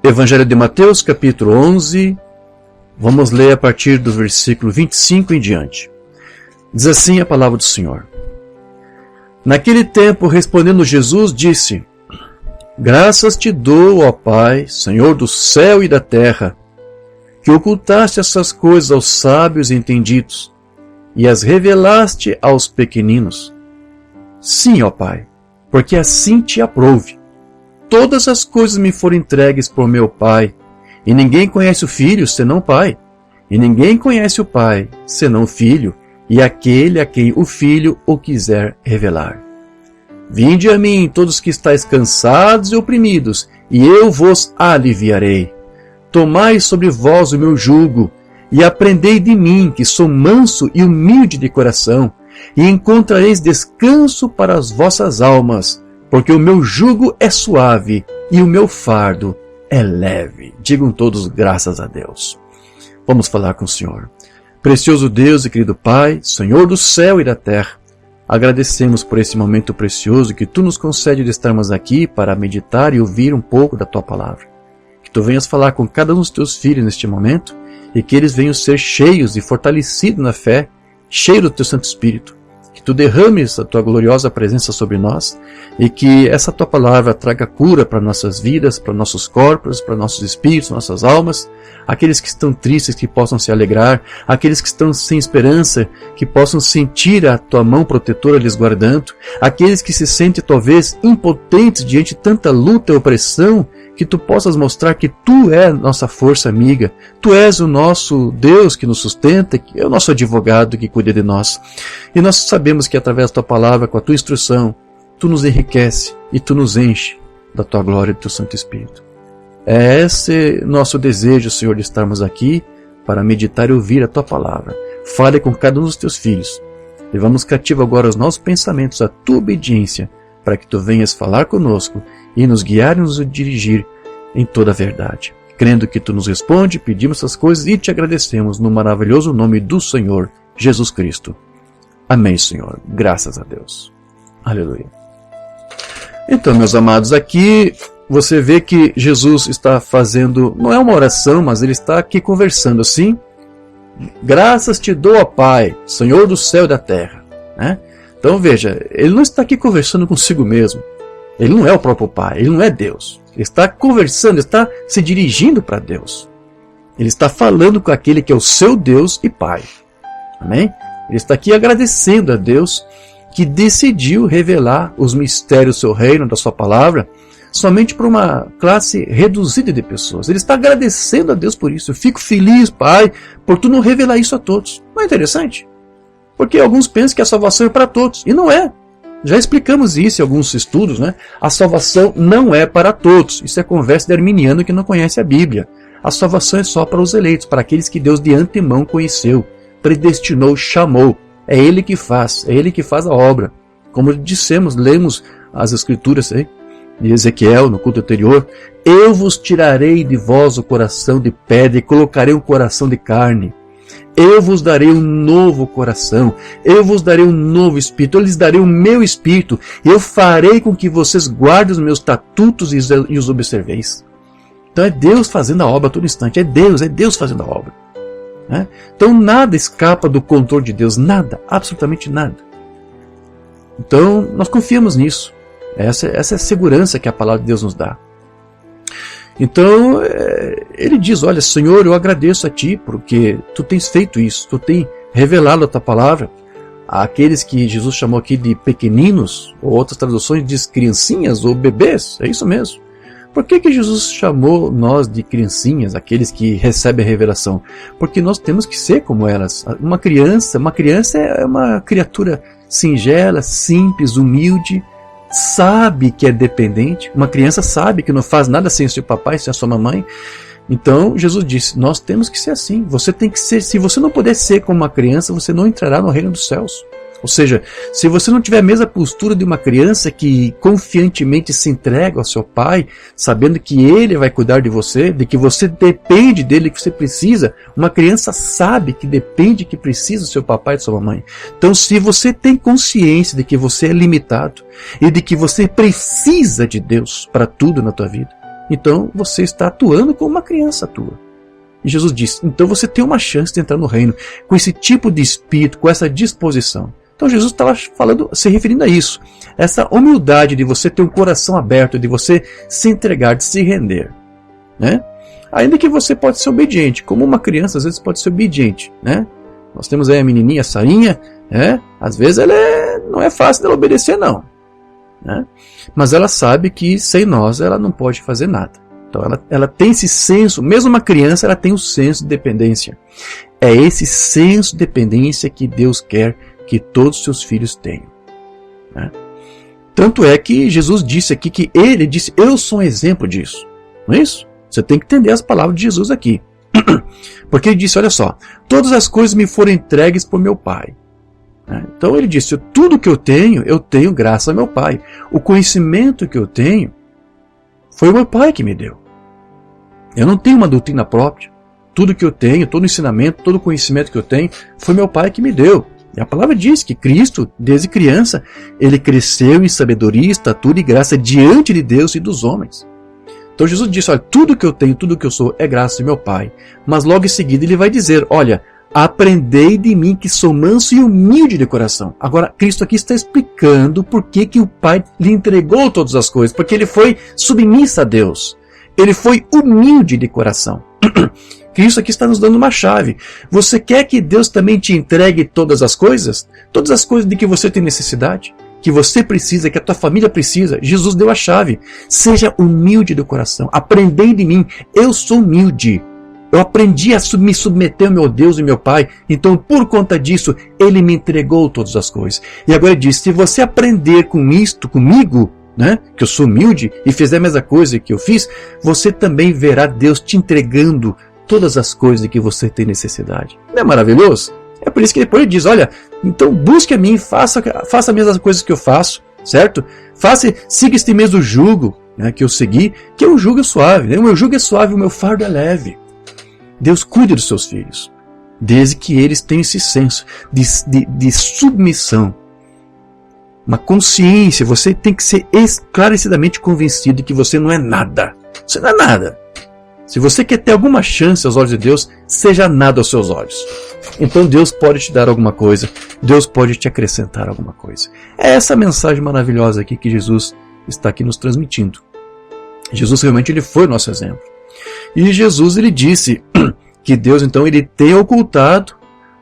Evangelho de Mateus, capítulo 11, vamos ler a partir do versículo 25 em diante. Diz assim a palavra do Senhor. Naquele tempo, respondendo Jesus, disse: Graças te dou, ó Pai, Senhor do céu e da terra, que ocultaste essas coisas aos sábios e entendidos, e as revelaste aos pequeninos. Sim, ó Pai, porque assim te aprouve. Todas as coisas me foram entregues por meu Pai, e ninguém conhece o Filho senão o Pai, e ninguém conhece o Pai senão o Filho, e aquele a quem o Filho o quiser revelar. Vinde a mim, todos que estáis cansados e oprimidos, e eu vos aliviarei. Tomai sobre vós o meu jugo, e aprendei de mim, que sou manso e humilde de coração, e encontrareis descanso para as vossas almas, porque o meu jugo é suave e o meu fardo é leve. Digam todos graças a Deus. Vamos falar com o Senhor. Precioso Deus e querido Pai, Senhor do céu e da terra, agradecemos por esse momento precioso que Tu nos concede de estarmos aqui para meditar e ouvir um pouco da Tua palavra. Que Tu venhas falar com cada um dos Teus filhos neste momento e que eles venham ser cheios e fortalecidos na fé, cheios do Teu Santo Espírito. Que Tu derrames a Tua gloriosa presença sobre nós e que essa Tua palavra traga cura para nossas vidas, para nossos corpos, para nossos espíritos, nossas almas. Aqueles que estão tristes que possam se alegrar, aqueles que estão sem esperança que possam sentir a Tua mão protetora lhes guardando, aqueles que se sentem talvez impotentes diante de tanta luta e opressão, que Tu possas mostrar que Tu és nossa força amiga, Tu és o nosso Deus que nos sustenta, que é o nosso advogado que cuida de nós. E nós sabemos que através da Tua palavra, com a Tua instrução, Tu nos enriquece e Tu nos enche da Tua glória e do Teu Santo Espírito. É esse nosso desejo, Senhor, de estarmos aqui para meditar e ouvir a Tua palavra. Fale com cada um dos Teus filhos. Levamos cativo agora os nossos pensamentos, a Tua obediência, para que Tu venhas falar conosco e nos guiar e nos dirigir em toda a verdade. Crendo que Tu nos responde, pedimos essas coisas e Te agradecemos no maravilhoso nome do Senhor Jesus Cristo. Amém, Senhor. Graças a Deus. Aleluia. Então, meus amados, aqui você vê que Jesus está fazendo, não é uma oração, mas Ele está aqui conversando assim. Graças te dou, ó Pai, Senhor do céu e da terra. Então veja, Ele não está aqui conversando consigo mesmo. Ele não é o próprio Pai, Ele não é Deus. Ele está conversando, está se dirigindo para Deus. Ele está falando com aquele que é o seu Deus e Pai. Amém? Ele está aqui agradecendo a Deus que decidiu revelar os mistérios do seu reino, da sua palavra, somente para uma classe reduzida de pessoas. Ele está agradecendo a Deus por isso. Eu fico feliz, Pai, por Tu não revelar isso a todos. Não é interessante? Porque alguns pensam que a salvação é para todos, e não é. Já explicamos isso em alguns estudos, né? A salvação não é para todos. Isso é conversa de arminiano que não conhece a Bíblia. A salvação é só para os eleitos, para aqueles que Deus de antemão conheceu, predestinou, chamou. É Ele que faz a obra. Como dissemos, lemos as Escrituras aí, de Ezequiel, no culto anterior. Eu vos tirarei de vós o coração de pedra e colocarei um coração de carne. Eu vos darei um novo coração, eu vos darei um novo espírito, eu lhes darei o meu espírito, eu farei com que vocês guardem os meus estatutos e os observeis. Então é Deus fazendo a obra a todo instante, é Deus fazendo a obra. Então nada escapa do controle de Deus, nada, absolutamente nada. Então nós confiamos nisso, essa é a segurança que a palavra de Deus nos dá. Então, ele diz, olha, Senhor, eu agradeço a Ti, porque Tu tens feito isso, Tu tens revelado a Tua palavra àqueles que Jesus chamou aqui de pequeninos, ou outras traduções diz criancinhas ou bebês, é isso mesmo. Por que Jesus chamou nós de criancinhas, aqueles que recebem a revelação? Porque nós temos que ser como elas. Uma criança é uma criatura singela, simples, humilde, sabe que é dependente. Uma criança sabe que não faz nada sem o seu papai, sem a sua mamãe. Então Jesus disse, nós temos que ser assim. Você tem que ser. Se você não puder ser como uma criança, você não entrará no reino dos céus. Ou seja, se você não tiver a mesma postura de uma criança que confiantemente se entrega ao seu pai, sabendo que ele vai cuidar de você, de que você depende dele, que você precisa, uma criança sabe que depende, que precisa do seu papai e da sua mamãe. Então, se você tem consciência de que você é limitado e de que você precisa de Deus para tudo na tua vida, então você está atuando como uma criança atua. E Jesus disse, então você tem uma chance de entrar no reino com esse tipo de espírito, com essa disposição. Então Jesus estava falando, se referindo a isso. Essa humildade de você ter um coração aberto, de você se entregar, de se render. Né? Ainda que você pode ser obediente, como uma criança às vezes pode ser obediente. Né? Nós temos aí a menininha, a Sarinha, às vezes não é fácil dela obedecer não. Né? Mas ela sabe que sem nós ela não pode fazer nada. Então ela tem esse senso, mesmo uma criança ela tem um senso de dependência. É esse senso de dependência que Deus quer que todos os seus filhos tenham. Né? Tanto é que Jesus disse aqui que ele disse, eu sou um exemplo disso. Não é isso? Você tem que entender as palavras de Jesus aqui. Porque ele disse, olha só, todas as coisas me foram entregues por meu Pai. Então ele disse, tudo que eu tenho graças a meu Pai. O conhecimento que eu tenho, foi o meu Pai que me deu. Eu não tenho uma doutrina própria. Tudo que eu tenho, todo ensinamento, todo conhecimento que eu tenho, foi meu Pai que me deu. E a palavra diz que Cristo, desde criança, ele cresceu em sabedoria, estatura e graça diante de Deus e dos homens. Então Jesus disse, olha, tudo que eu tenho, tudo que eu sou é graça de meu Pai. Mas logo em seguida ele vai dizer, olha, aprendei de mim que sou manso e humilde de coração. Agora, Cristo aqui está explicando por que o Pai lhe entregou todas as coisas. Porque ele foi submisso a Deus. Ele foi humilde de coração. Cristo aqui está nos dando uma chave. Você quer que Deus também te entregue todas as coisas? Todas as coisas de que você tem necessidade? Que você precisa, que a tua família precisa? Jesus deu a chave. Seja humilde de coração. Aprendei de mim. Eu sou humilde. Eu aprendi a me submeter ao meu Deus e meu Pai. Então, por conta disso, Ele me entregou todas as coisas. E agora ele diz, se você aprender com isto, comigo, né, que eu sou humilde, e fizer a mesma coisa que eu fiz, você também verá Deus te entregando todas as coisas de que você tem necessidade. Não é maravilhoso? É por isso que depois ele diz, olha, então busque a mim, faça as mesmas coisas que eu faço, certo? Siga este mesmo jugo, né, que eu segui, que o jugo é suave. Né? O meu jugo é suave, o meu fardo é leve. Deus cuida dos seus filhos, desde que eles tenham esse senso de submissão. Uma consciência, você tem que ser esclarecidamente convencido de que você não é nada. Você não é nada. Se você quer ter alguma chance aos olhos de Deus, seja nada aos seus olhos. Então Deus pode te dar alguma coisa, Deus pode te acrescentar alguma coisa. É essa mensagem maravilhosa aqui que Jesus está aqui nos transmitindo. Jesus realmente ele foi o nosso exemplo. E Jesus ele disse que Deus então ele tem ocultado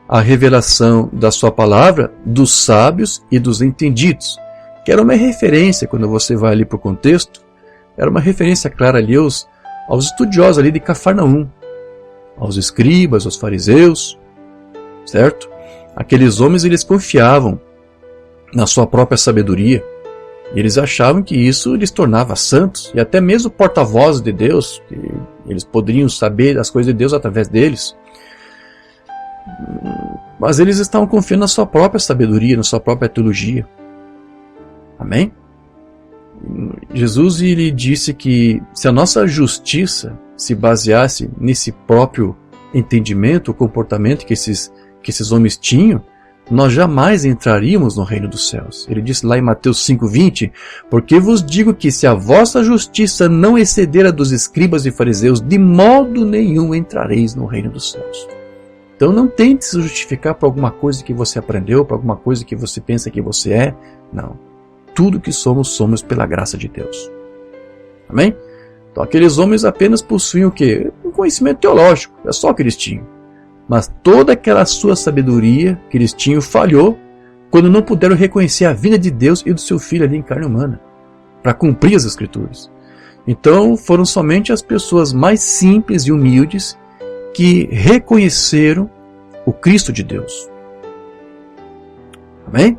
a revelação da sua palavra dos sábios e dos entendidos. Que era uma referência, quando você vai ali para o contexto, era uma referência clara ali aos estudiosos ali de Cafarnaum, aos escribas, aos fariseus, certo? Aqueles homens eles confiavam na sua própria sabedoria. E eles achavam que isso lhes tornava santos, e até mesmo porta-vozes de Deus, que eles poderiam saber as coisas de Deus através deles. Mas eles estavam confiando na sua própria sabedoria, na sua própria teologia. Amém? Jesus lhe disse que se a nossa justiça se baseasse nesse próprio entendimento, o comportamento que esses homens tinham, nós jamais entraríamos no reino dos céus. Ele disse lá em Mateus 5,20, porque vos digo que se a vossa justiça não exceder a dos escribas e fariseus, de modo nenhum entrareis no reino dos céus. Então não tente se justificar por alguma coisa que você aprendeu, por alguma coisa que você pensa que você é. Não. Tudo que somos, somos pela graça de Deus. Amém? Então aqueles homens apenas possuíam o quê? Um conhecimento teológico. É só o que eles tinham. Mas toda aquela sua sabedoria que eles tinham falhou quando não puderam reconhecer a vinda de Deus e do seu Filho ali em carne humana, para cumprir as Escrituras. Então foram somente as pessoas mais simples e humildes que reconheceram o Cristo de Deus. Amém?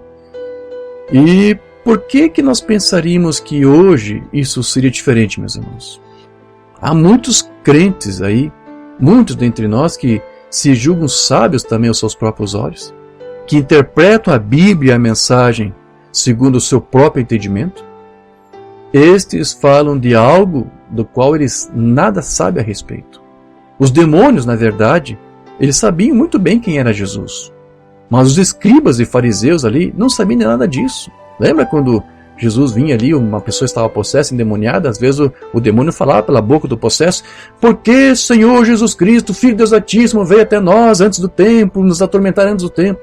E por que nós pensaríamos que hoje isso seria diferente, meus irmãos? Há muitos crentes aí, muitos dentre nós que se julgam sábios também aos seus próprios olhos, que interpretam a Bíblia e a mensagem segundo o seu próprio entendimento. Estes falam de algo do qual eles nada sabem a respeito. Os demônios, na verdade, eles sabiam muito bem quem era Jesus. Mas os escribas e fariseus ali não sabiam nada disso. Lembra quando Jesus vinha ali, uma pessoa estava possessa, endemoniada, às vezes o demônio falava pela boca do possesso: porque Senhor Jesus Cristo, Filho de Deus Altíssimo, veio até nós antes do tempo, nos atormentar antes do tempo.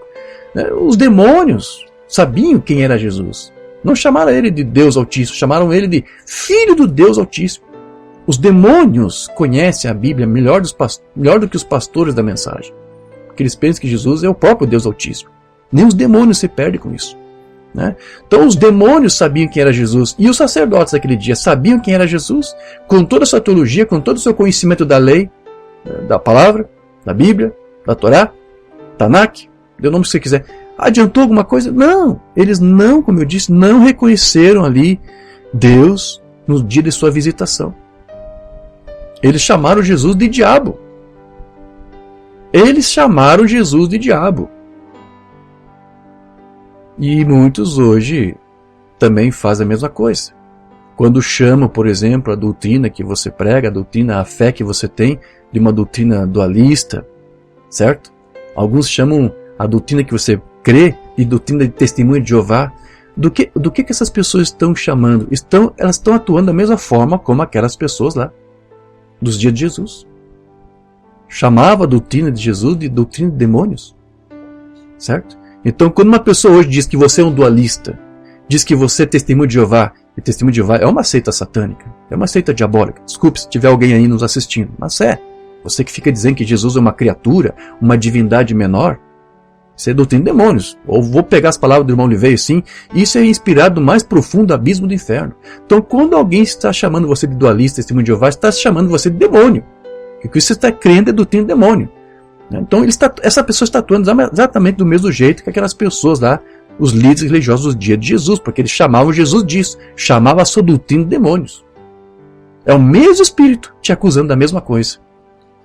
Os demônios sabiam quem era Jesus. Não chamaram ele de Deus Altíssimo, chamaram ele de Filho do Deus Altíssimo. Os demônios conhecem a Bíblia melhor do que os pastores da mensagem. Porque eles pensam que Jesus é o próprio Deus Altíssimo. Nem os demônios se perdem com isso. Então os demônios sabiam quem era Jesus, e os sacerdotes daquele dia sabiam quem era Jesus, com toda a sua teologia, com todo o seu conhecimento da lei, da palavra, da Bíblia, da Torá, Tanakh, dê o nome que você quiser. Adiantou alguma coisa? Não, eles não, como eu disse, não reconheceram ali Deus no dia de sua visitação. Eles chamaram Jesus de diabo. Eles chamaram Jesus de diabo. E muitos hoje também fazem a mesma coisa. Quando chamam, por exemplo, a doutrina que você prega, a fé que você tem, de uma doutrina dualista, certo? Alguns chamam a doutrina que você crê de doutrina de testemunho de Jeová. Do que essas pessoas estão chamando? Elas estão atuando da mesma forma como aquelas pessoas lá, dos dias de Jesus. Chamava a doutrina de Jesus de doutrina de demônios, certo? Então, quando uma pessoa hoje diz que você é um dualista, diz que você é testemunho de Jeová, e testemunho de Jeová é uma seita satânica, é uma seita diabólica. Desculpe se tiver alguém aí nos assistindo, mas você que fica dizendo que Jesus é uma criatura, uma divindade menor, isso é doutrina de demônios. Ou vou pegar as palavras do irmão Oliveira, sim, isso é inspirado no mais profundo abismo do inferno. Então, quando alguém está chamando você de dualista, testemunho de Jeová, está chamando você de demônio. O que você está crendo é doutrina de demônio. Então essa pessoa está atuando exatamente do mesmo jeito que aquelas pessoas lá, os líderes religiosos do dia de Jesus, porque eles chamavam Jesus disso, chamavam a sua doutrina de demônios. É o mesmo espírito te acusando da mesma coisa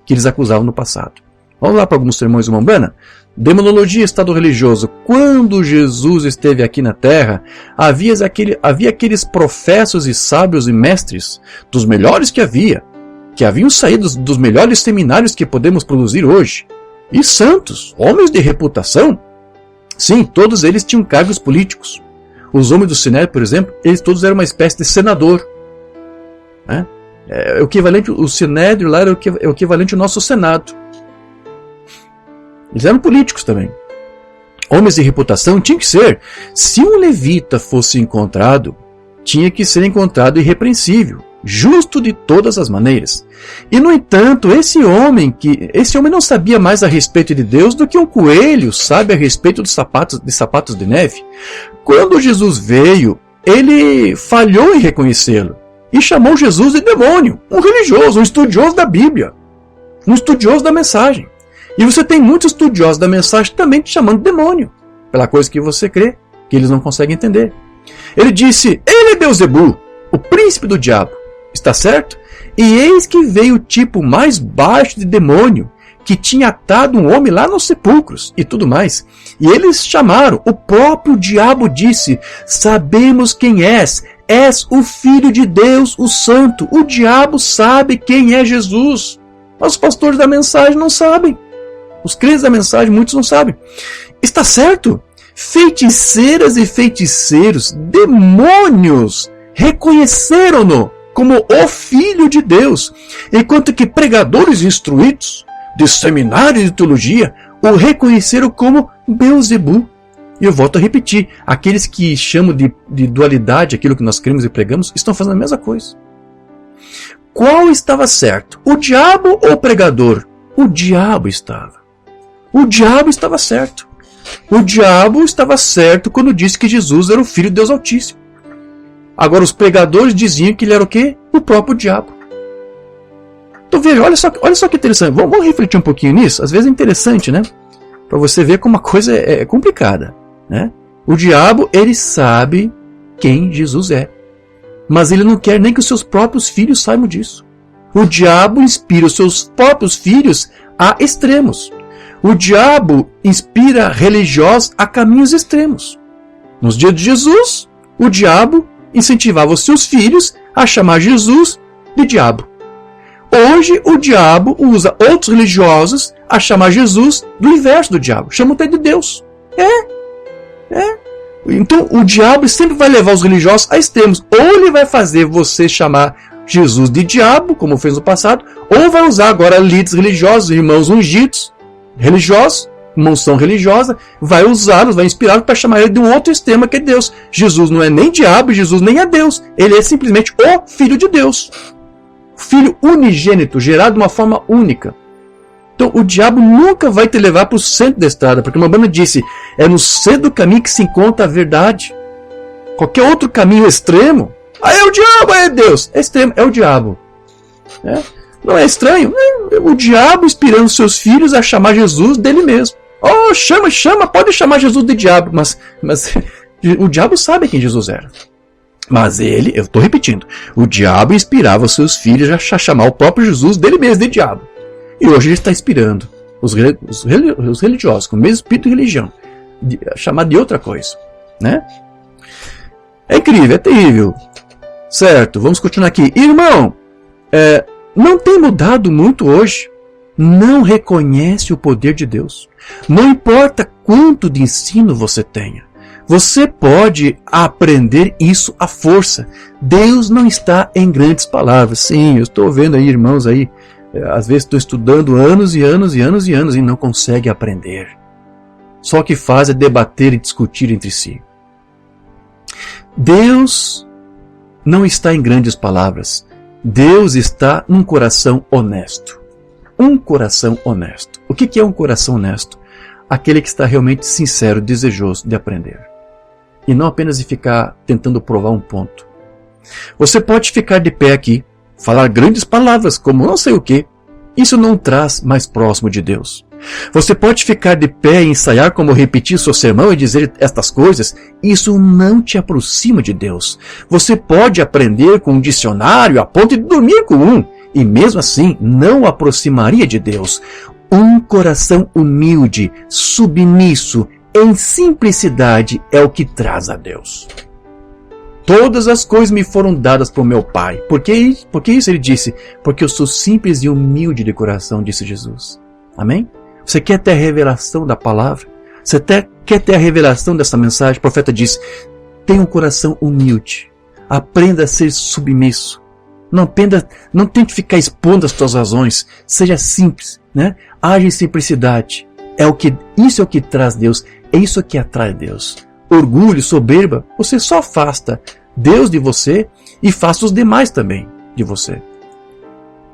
que eles acusavam no passado. Vamos lá para alguns sermões do Umbanda? Demonologia, estado religioso. Quando Jesus esteve aqui na terra, havia aqueles professos e sábios e mestres, dos melhores que haviam saído dos melhores seminários que podemos produzir hoje. E santos, homens de reputação. Sim, todos eles tinham cargos políticos. Os homens do Sinédrio, por exemplo, eles todos eram uma espécie de senador. O equivalente, o Sinédrio lá era o equivalente ao nosso Senado. Eles eram políticos também. Homens de reputação tinham que ser. Se um levita fosse encontrado, tinha que ser encontrado irrepreensível, justo de todas as maneiras. E no entanto, esse homem não sabia mais a respeito de Deus do que um coelho sabe a respeito dos sapatos de neve. Quando Jesus veio, ele falhou em reconhecê-lo e chamou Jesus de demônio, um religioso, um estudioso da Bíblia, um estudioso da mensagem. E você tem muitos estudiosos da mensagem também te chamando de demônio, pela coisa que você crê, que eles não conseguem entender. Ele disse: ele é Beelzebul, o príncipe do diabo. Está certo? E eis que veio o tipo mais baixo de demônio, que tinha atado um homem lá nos sepulcros e tudo mais. E eles chamaram, o próprio diabo disse: sabemos quem és o Filho de Deus, o Santo. O diabo sabe quem é Jesus. Mas os pastores da mensagem não sabem. Os crentes da mensagem, muitos não sabem. Está certo? Feiticeiras e feiticeiros, demônios, reconheceram-no como o Filho de Deus, enquanto que pregadores instruídos de seminários de teologia o reconheceram como Beelzebul. E eu volto a repetir, aqueles que chamam de dualidade aquilo que nós cremos e pregamos, estão fazendo a mesma coisa. Qual estava certo? O diabo ou o pregador? O diabo estava. O diabo estava certo. O diabo estava certo quando disse que Jesus era o Filho de Deus Altíssimo. Agora os pregadores diziam que ele era o quê? O próprio diabo. Então veja, olha só que interessante. Vamos refletir um pouquinho nisso? Às vezes é interessante, né? Para você ver como a coisa é complicada, né? O diabo, ele sabe quem Jesus é. Mas ele não quer nem que os seus próprios filhos saibam disso. O diabo inspira os seus próprios filhos a extremos. O diabo inspira religiosos a caminhos extremos. Nos dias de Jesus, o diabo incentivava os seus filhos a chamar Jesus de diabo. Hoje, o diabo usa outros religiosos a chamar Jesus do inverso do diabo. Chama até de Deus. Então o diabo sempre vai levar os religiosos a extremos. Ou ele vai fazer você chamar Jesus de diabo, como fez no passado, ou vai usar agora líderes religiosos, irmãos ungidos, religiosos, uma unção religiosa, vai usá-los, vai inspirá-los para chamar ele de um outro extremo que é Deus. Jesus não é nem diabo, Jesus nem é Deus. Ele é simplesmente o Filho de Deus. Filho unigênito, gerado de uma forma única. Então o diabo nunca vai te levar para o centro da estrada, porque uma banda disse, é no centro do caminho que se encontra a verdade. Qualquer outro caminho extremo, é o diabo, é Deus. É extremo, é o diabo. Não é estranho? O diabo inspirando seus filhos a chamar Jesus dele mesmo. Oh, chama, pode chamar Jesus de diabo. Mas o diabo sabe quem Jesus era. Mas ele, eu estou repetindo, o diabo inspirava os seus filhos a chamar o próprio Jesus dele mesmo de diabo. E hoje ele está inspirando os religiosos, com o mesmo espírito de religião, a chamar de outra coisa. Né? É incrível, é terrível. Certo, vamos continuar aqui. Irmão, não tem mudado muito hoje. Não reconhece o poder de Deus. Não importa quanto de ensino você tenha. Você pode aprender isso à força. Deus não está em grandes palavras. Sim, eu estou vendo aí irmãos aí. Às vezes estou estudando anos e anos e anos e anos e não consegue aprender. Só o que faz é debater e discutir entre si. Deus não está em grandes palavras. Deus está num coração honesto. Um coração honesto. O que é um coração honesto? Aquele que está realmente sincero, desejoso de aprender. E não apenas de ficar tentando provar um ponto. Você pode ficar de pé aqui, falar grandes palavras como não sei o que. Isso não traz mais próximo de Deus. Você pode ficar de pé e ensaiar como repetir seu sermão e dizer estas coisas. Isso não te aproxima de Deus. Você pode aprender com um dicionário a ponto de dormir com um. E mesmo assim não o aproximaria de Deus. Um coração humilde, submisso, em simplicidade é o que traz a Deus. Todas as coisas me foram dadas por meu Pai. Por que isso ele disse? Porque eu sou simples e humilde de coração, disse Jesus. Amém? Você quer ter a revelação da palavra? Você quer ter a revelação dessa mensagem? O profeta disse, tenha um coração humilde. Aprenda a ser submisso. Não tente ficar expondo as suas razões. Seja simples, né? Age em simplicidade. Isso é o que traz Deus. É isso que atrai Deus. Orgulho, soberba, você só afasta Deus de você e afasta os demais também de você.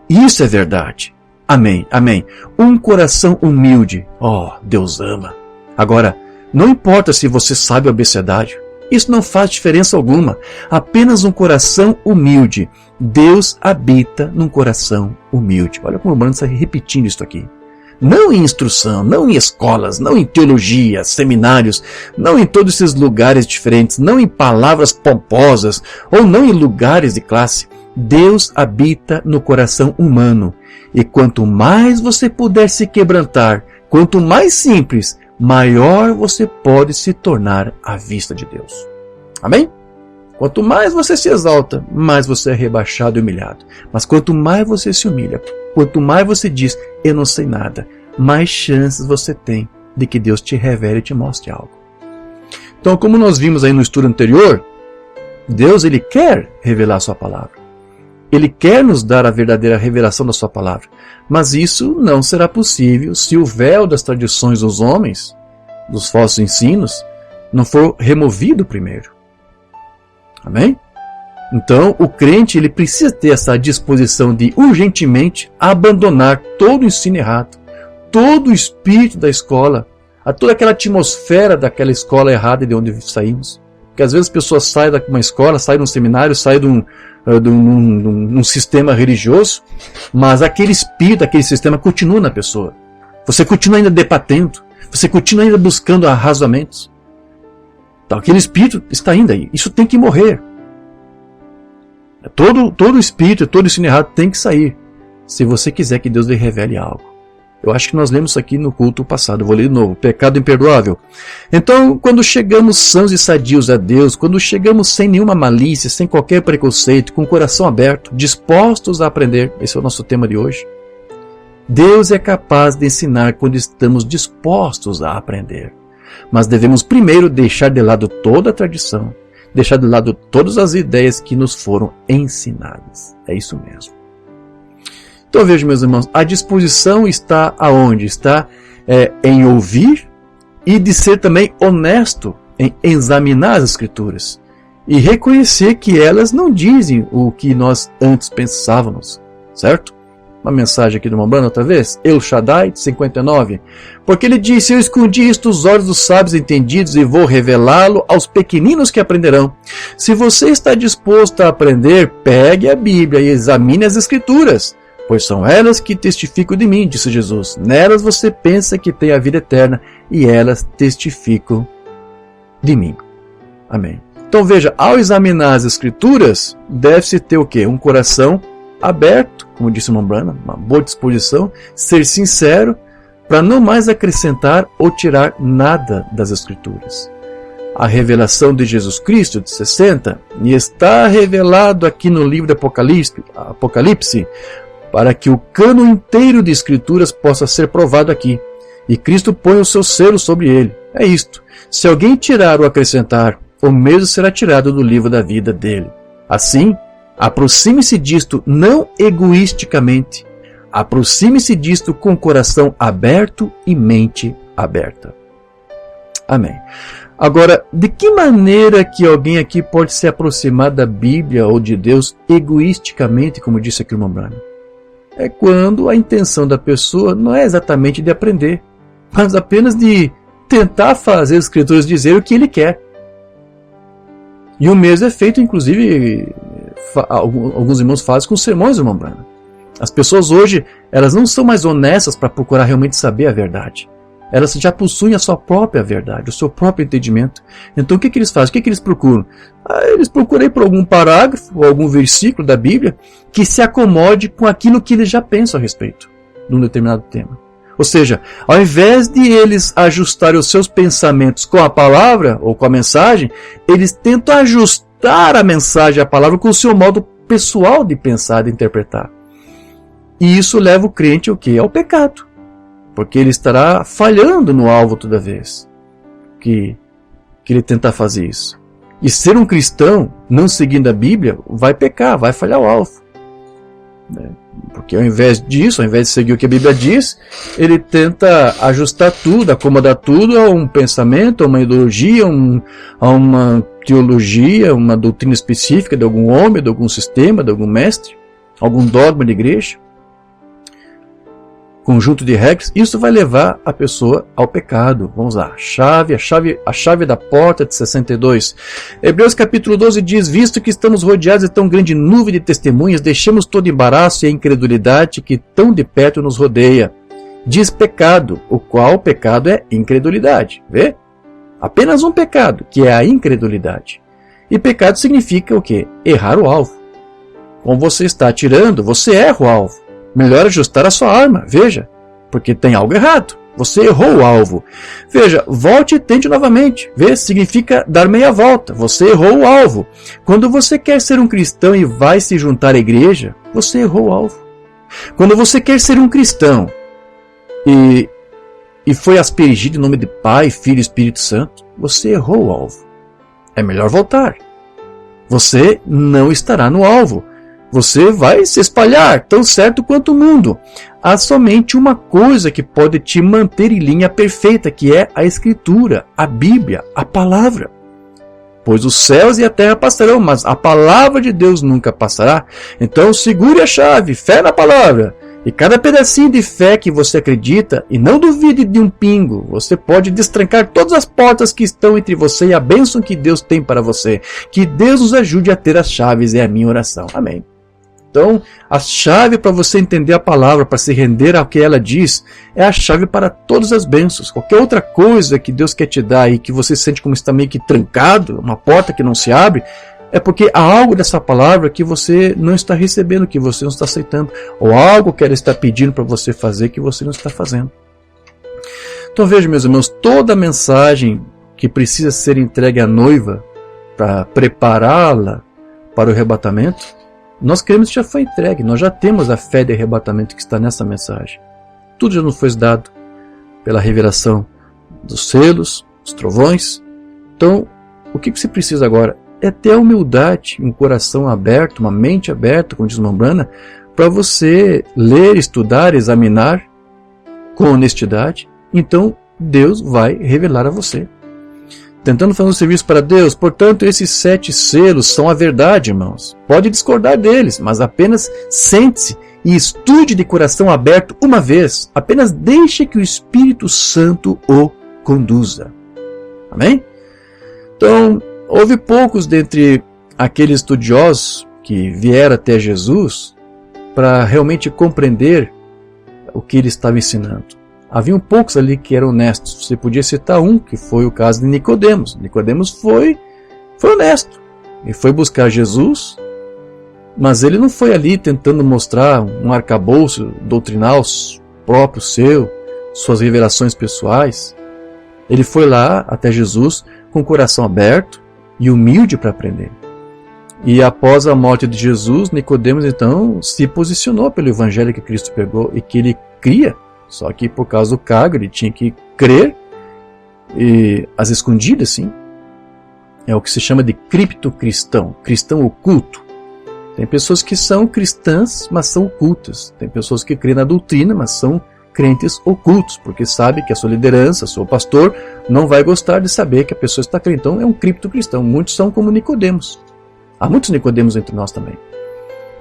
Isso é verdade. Amém, amém. Um coração humilde. Oh, Deus ama. Agora, não importa se você sabe o abecedário. Isso não faz diferença alguma. Apenas um coração humilde. Deus habita num coração humilde. Olha como o Bruno está repetindo isso aqui. Não em instrução, não em escolas, não em teologia, seminários, não em todos esses lugares diferentes, não em palavras pomposas ou não em lugares de classe. Deus habita no coração humano. E quanto mais você puder se quebrantar, quanto mais simples, maior você pode se tornar à vista de Deus. Amém? Quanto mais você se exalta, mais você é rebaixado e humilhado. Mas quanto mais você se humilha, quanto mais você diz, eu não sei nada, mais chances você tem de que Deus te revele e te mostre algo. Então, como nós vimos aí no estudo anterior, Deus ele quer revelar a sua palavra. Ele quer nos dar a verdadeira revelação da sua palavra. Mas isso não será possível se o véu das tradições dos homens, dos falsos ensinos, não for removido primeiro. Amém? Então, o crente ele precisa ter essa disposição de urgentemente abandonar todo o ensino errado, todo o espírito da escola, toda aquela atmosfera daquela escola errada de onde saímos. Porque às vezes as pessoas saem de uma escola, saem de um seminário, saem de um sistema religioso, mas aquele espírito, aquele sistema continua na pessoa. Você continua ainda debatendo, você continua ainda buscando arrasamentos. Então, aquele espírito está ainda aí. Isso tem que morrer. Todo espírito, todo ensino errado tem que sair, se você quiser que Deus lhe revele algo. Eu acho que nós lemos isso aqui no culto passado. Eu vou ler de novo. Pecado imperdoável. Então, quando chegamos sãos e sadios a Deus, quando chegamos sem nenhuma malícia, sem qualquer preconceito, com o coração aberto, dispostos a aprender, esse é o nosso tema de hoje. Deus é capaz de ensinar quando estamos dispostos a aprender. mas devemos primeiro deixar de lado toda a tradição, deixar de lado todas as ideias que nos foram ensinadas. É isso mesmo. Então veja, meus irmãos, a disposição está aonde? Está em ouvir e de ser também honesto em examinar as Escrituras e reconhecer que elas não dizem o que nós antes pensávamos, certo? Uma mensagem aqui do Mombrana outra vez, El Shaddai 59, porque ele disse: eu escondi isto dos olhos dos sábios entendidos e vou revelá-lo aos pequeninos que aprenderão. Se você está disposto a aprender, pegue a Bíblia e examine as Escrituras, pois são elas que testificam de mim, disse Jesus. Nelas você pensa que tem a vida eterna e elas testificam de mim. Amém. Então veja, ao examinar as Escrituras, deve-se ter o quê? Um coração aberto, como disse o Mombrana, uma boa disposição, ser sincero, para não mais acrescentar ou tirar nada das Escrituras. A revelação de Jesus Cristo, de 60, e está revelado aqui no livro de Apocalipse, para que o cano inteiro de Escrituras possa ser provado aqui, e Cristo põe o seu selo sobre ele. É isto. Se alguém tirar ou acrescentar, o mesmo será tirado do livro da vida dele. Assim, aproxime-se disto não egoisticamente, aproxime-se disto com coração aberto e mente aberta. Amém. Agora, de que maneira que alguém aqui pode se aproximar da Bíblia ou de Deus egoisticamente, como disse aqui o Mombrana? É quando a intenção da pessoa não é exatamente de aprender, mas apenas de tentar fazer as Escrituras dizer o que ele quer. E o mesmo é feito, inclusive, alguns irmãos fazem com os sermões do Mombrana. As pessoas hoje, elas não são mais honestas para procurar realmente saber a verdade. Elas já possuem a sua própria verdade, o seu próprio entendimento. Então o que eles fazem? O que eles procuram? Eles procuram por algum parágrafo ou algum versículo da Bíblia que se acomode com aquilo que eles já pensam a respeito de um determinado tema. Ou seja, ao invés de eles ajustarem os seus pensamentos com a palavra ou com a mensagem, eles tentam ajustar a mensagem, a palavra, com o seu modo pessoal de pensar, de interpretar. E isso leva o crente ao quê? Ao pecado. Porque ele estará falhando no alvo toda vez que ele tentar fazer isso. E ser um cristão, não seguindo a Bíblia, vai pecar, vai falhar o alvo. Porque ao invés disso, ao invés de seguir o que a Bíblia diz, ele tenta ajustar tudo, acomodar tudo a um pensamento, a uma ideologia, a uma teologia, uma doutrina específica de algum homem, de algum sistema, de algum mestre, algum dogma de igreja, conjunto de regras. Isso vai levar a pessoa ao pecado. Vamos lá, a chave da porta de 62. Hebreus capítulo 12 diz: visto que estamos rodeados de tão grande nuvem de testemunhas, deixemos todo embaraço e a incredulidade que tão de perto nos rodeia. Diz pecado, o qual pecado é incredulidade. Vê? Apenas um pecado, que é a incredulidade. E pecado significa o quê? Errar o alvo. Como você está atirando, você erra o alvo. Melhor ajustar a sua arma, veja, porque tem algo errado. Você errou o alvo. Veja, volte e tente novamente. Vê, significa dar meia volta. Você errou o alvo. Quando você quer ser um cristão e vai se juntar à igreja, você errou o alvo. Quando você quer ser um cristão e foi aspergido em nome de Pai, Filho e Espírito Santo, você errou o alvo. É melhor voltar. Você não estará no alvo. Você vai se espalhar, tão certo quanto o mundo. Há somente uma coisa que pode te manter em linha perfeita, que é a Escritura, a Bíblia, a Palavra. Pois os céus e a terra passarão, mas a Palavra de Deus nunca passará. Então segure a chave, fé na Palavra. E cada pedacinho de fé que você acredita, e não duvide de um pingo, você pode destrancar todas as portas que estão entre você e a bênção que Deus tem para você. Que Deus nos ajude a ter as chaves, é a minha oração. Amém. Então, a chave para você entender a palavra, para se render ao que ela diz, é a chave para todas as bênçãos. Qualquer outra coisa que Deus quer te dar e que você sente como está meio que trancado, uma porta que não se abre, é porque há algo dessa palavra que você não está recebendo, que você não está aceitando, ou algo que ela está pedindo para você fazer que você não está fazendo. Então veja, meus irmãos, toda mensagem que precisa ser entregue à noiva para prepará-la para o arrebatamento, nós queremos que já foi entregue, nós já temos a fé de arrebatamento que está nessa mensagem. Tudo já nos foi dado pela revelação dos selos, os trovões. Então, o que você precisa agora? É ter a humildade, um coração aberto, uma mente aberta, como diz Mombrana, para você ler, estudar, examinar com honestidade. Então, Deus vai revelar a você. Tentando fazer um serviço para Deus, portanto, esses 7 selos são a verdade, irmãos. Pode discordar deles, mas apenas sente-se e estude de coração aberto uma vez. Apenas deixe que o Espírito Santo o conduza. Amém? Então, houve poucos dentre aqueles estudiosos que vieram até Jesus para realmente compreender o que ele estava ensinando. Haviam poucos ali que eram honestos. Você podia citar um, que foi o caso de Nicodemos. Nicodemos foi honesto. Ele foi buscar Jesus, mas ele não foi ali tentando mostrar um arcabouço doutrinal próprio seu, suas revelações pessoais. Ele foi lá até Jesus com o coração aberto e humilde para aprender. E após a morte de Jesus, Nicodemos então se posicionou pelo evangelho que Cristo pregou e que ele cria. Só que por causa do cargo ele tinha que crer, e às escondidas, sim. É o que se chama de criptocristão, cristão oculto. Tem pessoas que são cristãs, mas são ocultas. Tem pessoas que creem na doutrina, mas são crentes ocultos, porque sabe que a sua liderança, seu pastor, não vai gostar de saber que a pessoa está crendo. Então é um criptocristão. Muitos são como Nicodemos. Há muitos Nicodemos entre nós também.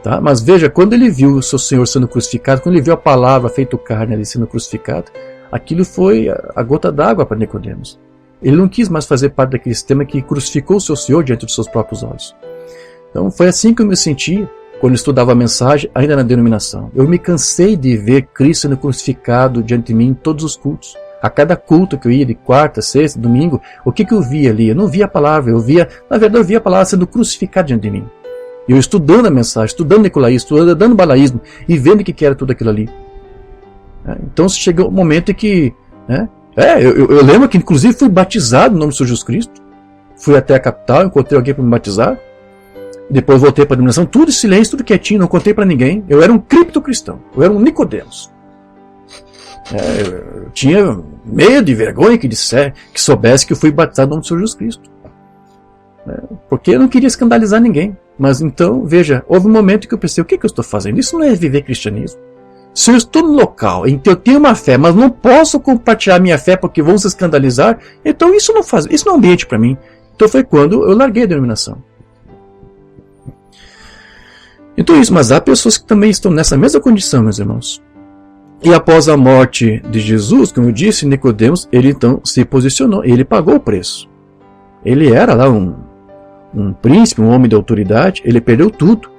Tá? Mas veja, quando ele viu o seu Senhor sendo crucificado, quando ele viu a palavra feito carne ali sendo crucificado, aquilo foi a gota d'água para Nicodemos. Ele não quis mais fazer parte daquele sistema que crucificou o seu Senhor diante dos seus próprios olhos. Então foi assim que eu me sentia quando eu estudava a mensagem, ainda na denominação. Eu me cansei de ver Cristo sendo crucificado diante de mim em todos os cultos. A cada culto que eu ia, de quarta, sexta, domingo, o que eu via ali? Eu não via a palavra, eu via a palavra sendo crucificada diante de mim. Eu estudando a mensagem, estudando nicolaísmo, estudando balaísmo e vendo o que era tudo aquilo ali. Então chegou o momento em que... eu lembro que inclusive fui batizado no nome de Jesus Cristo. Fui até a capital, encontrei alguém para me batizar. Depois voltei para a denominação, tudo em silêncio, tudo quietinho, não contei para ninguém. Eu era um criptocristão, eu era um Nicodemos. Eu tinha medo e vergonha que soubesse que eu fui batizado no nome de Jesus Cristo. Porque eu não queria escandalizar ninguém. Mas então, veja, houve um momento em que eu pensei, o que eu estou fazendo? Isso não é viver cristianismo. Se eu estou no local em que eu tenho uma fé, mas não posso compartilhar minha fé porque vão se escandalizar, então isso não é um ambiente para mim. Então foi quando eu larguei a denominação. Então isso, mas há pessoas que também estão nessa mesma condição, meus irmãos. E após a morte de Jesus, como eu disse, Nicodemos, ele então se posicionou, ele pagou o preço. Ele era lá um príncipe, um homem de autoridade, ele perdeu tudo.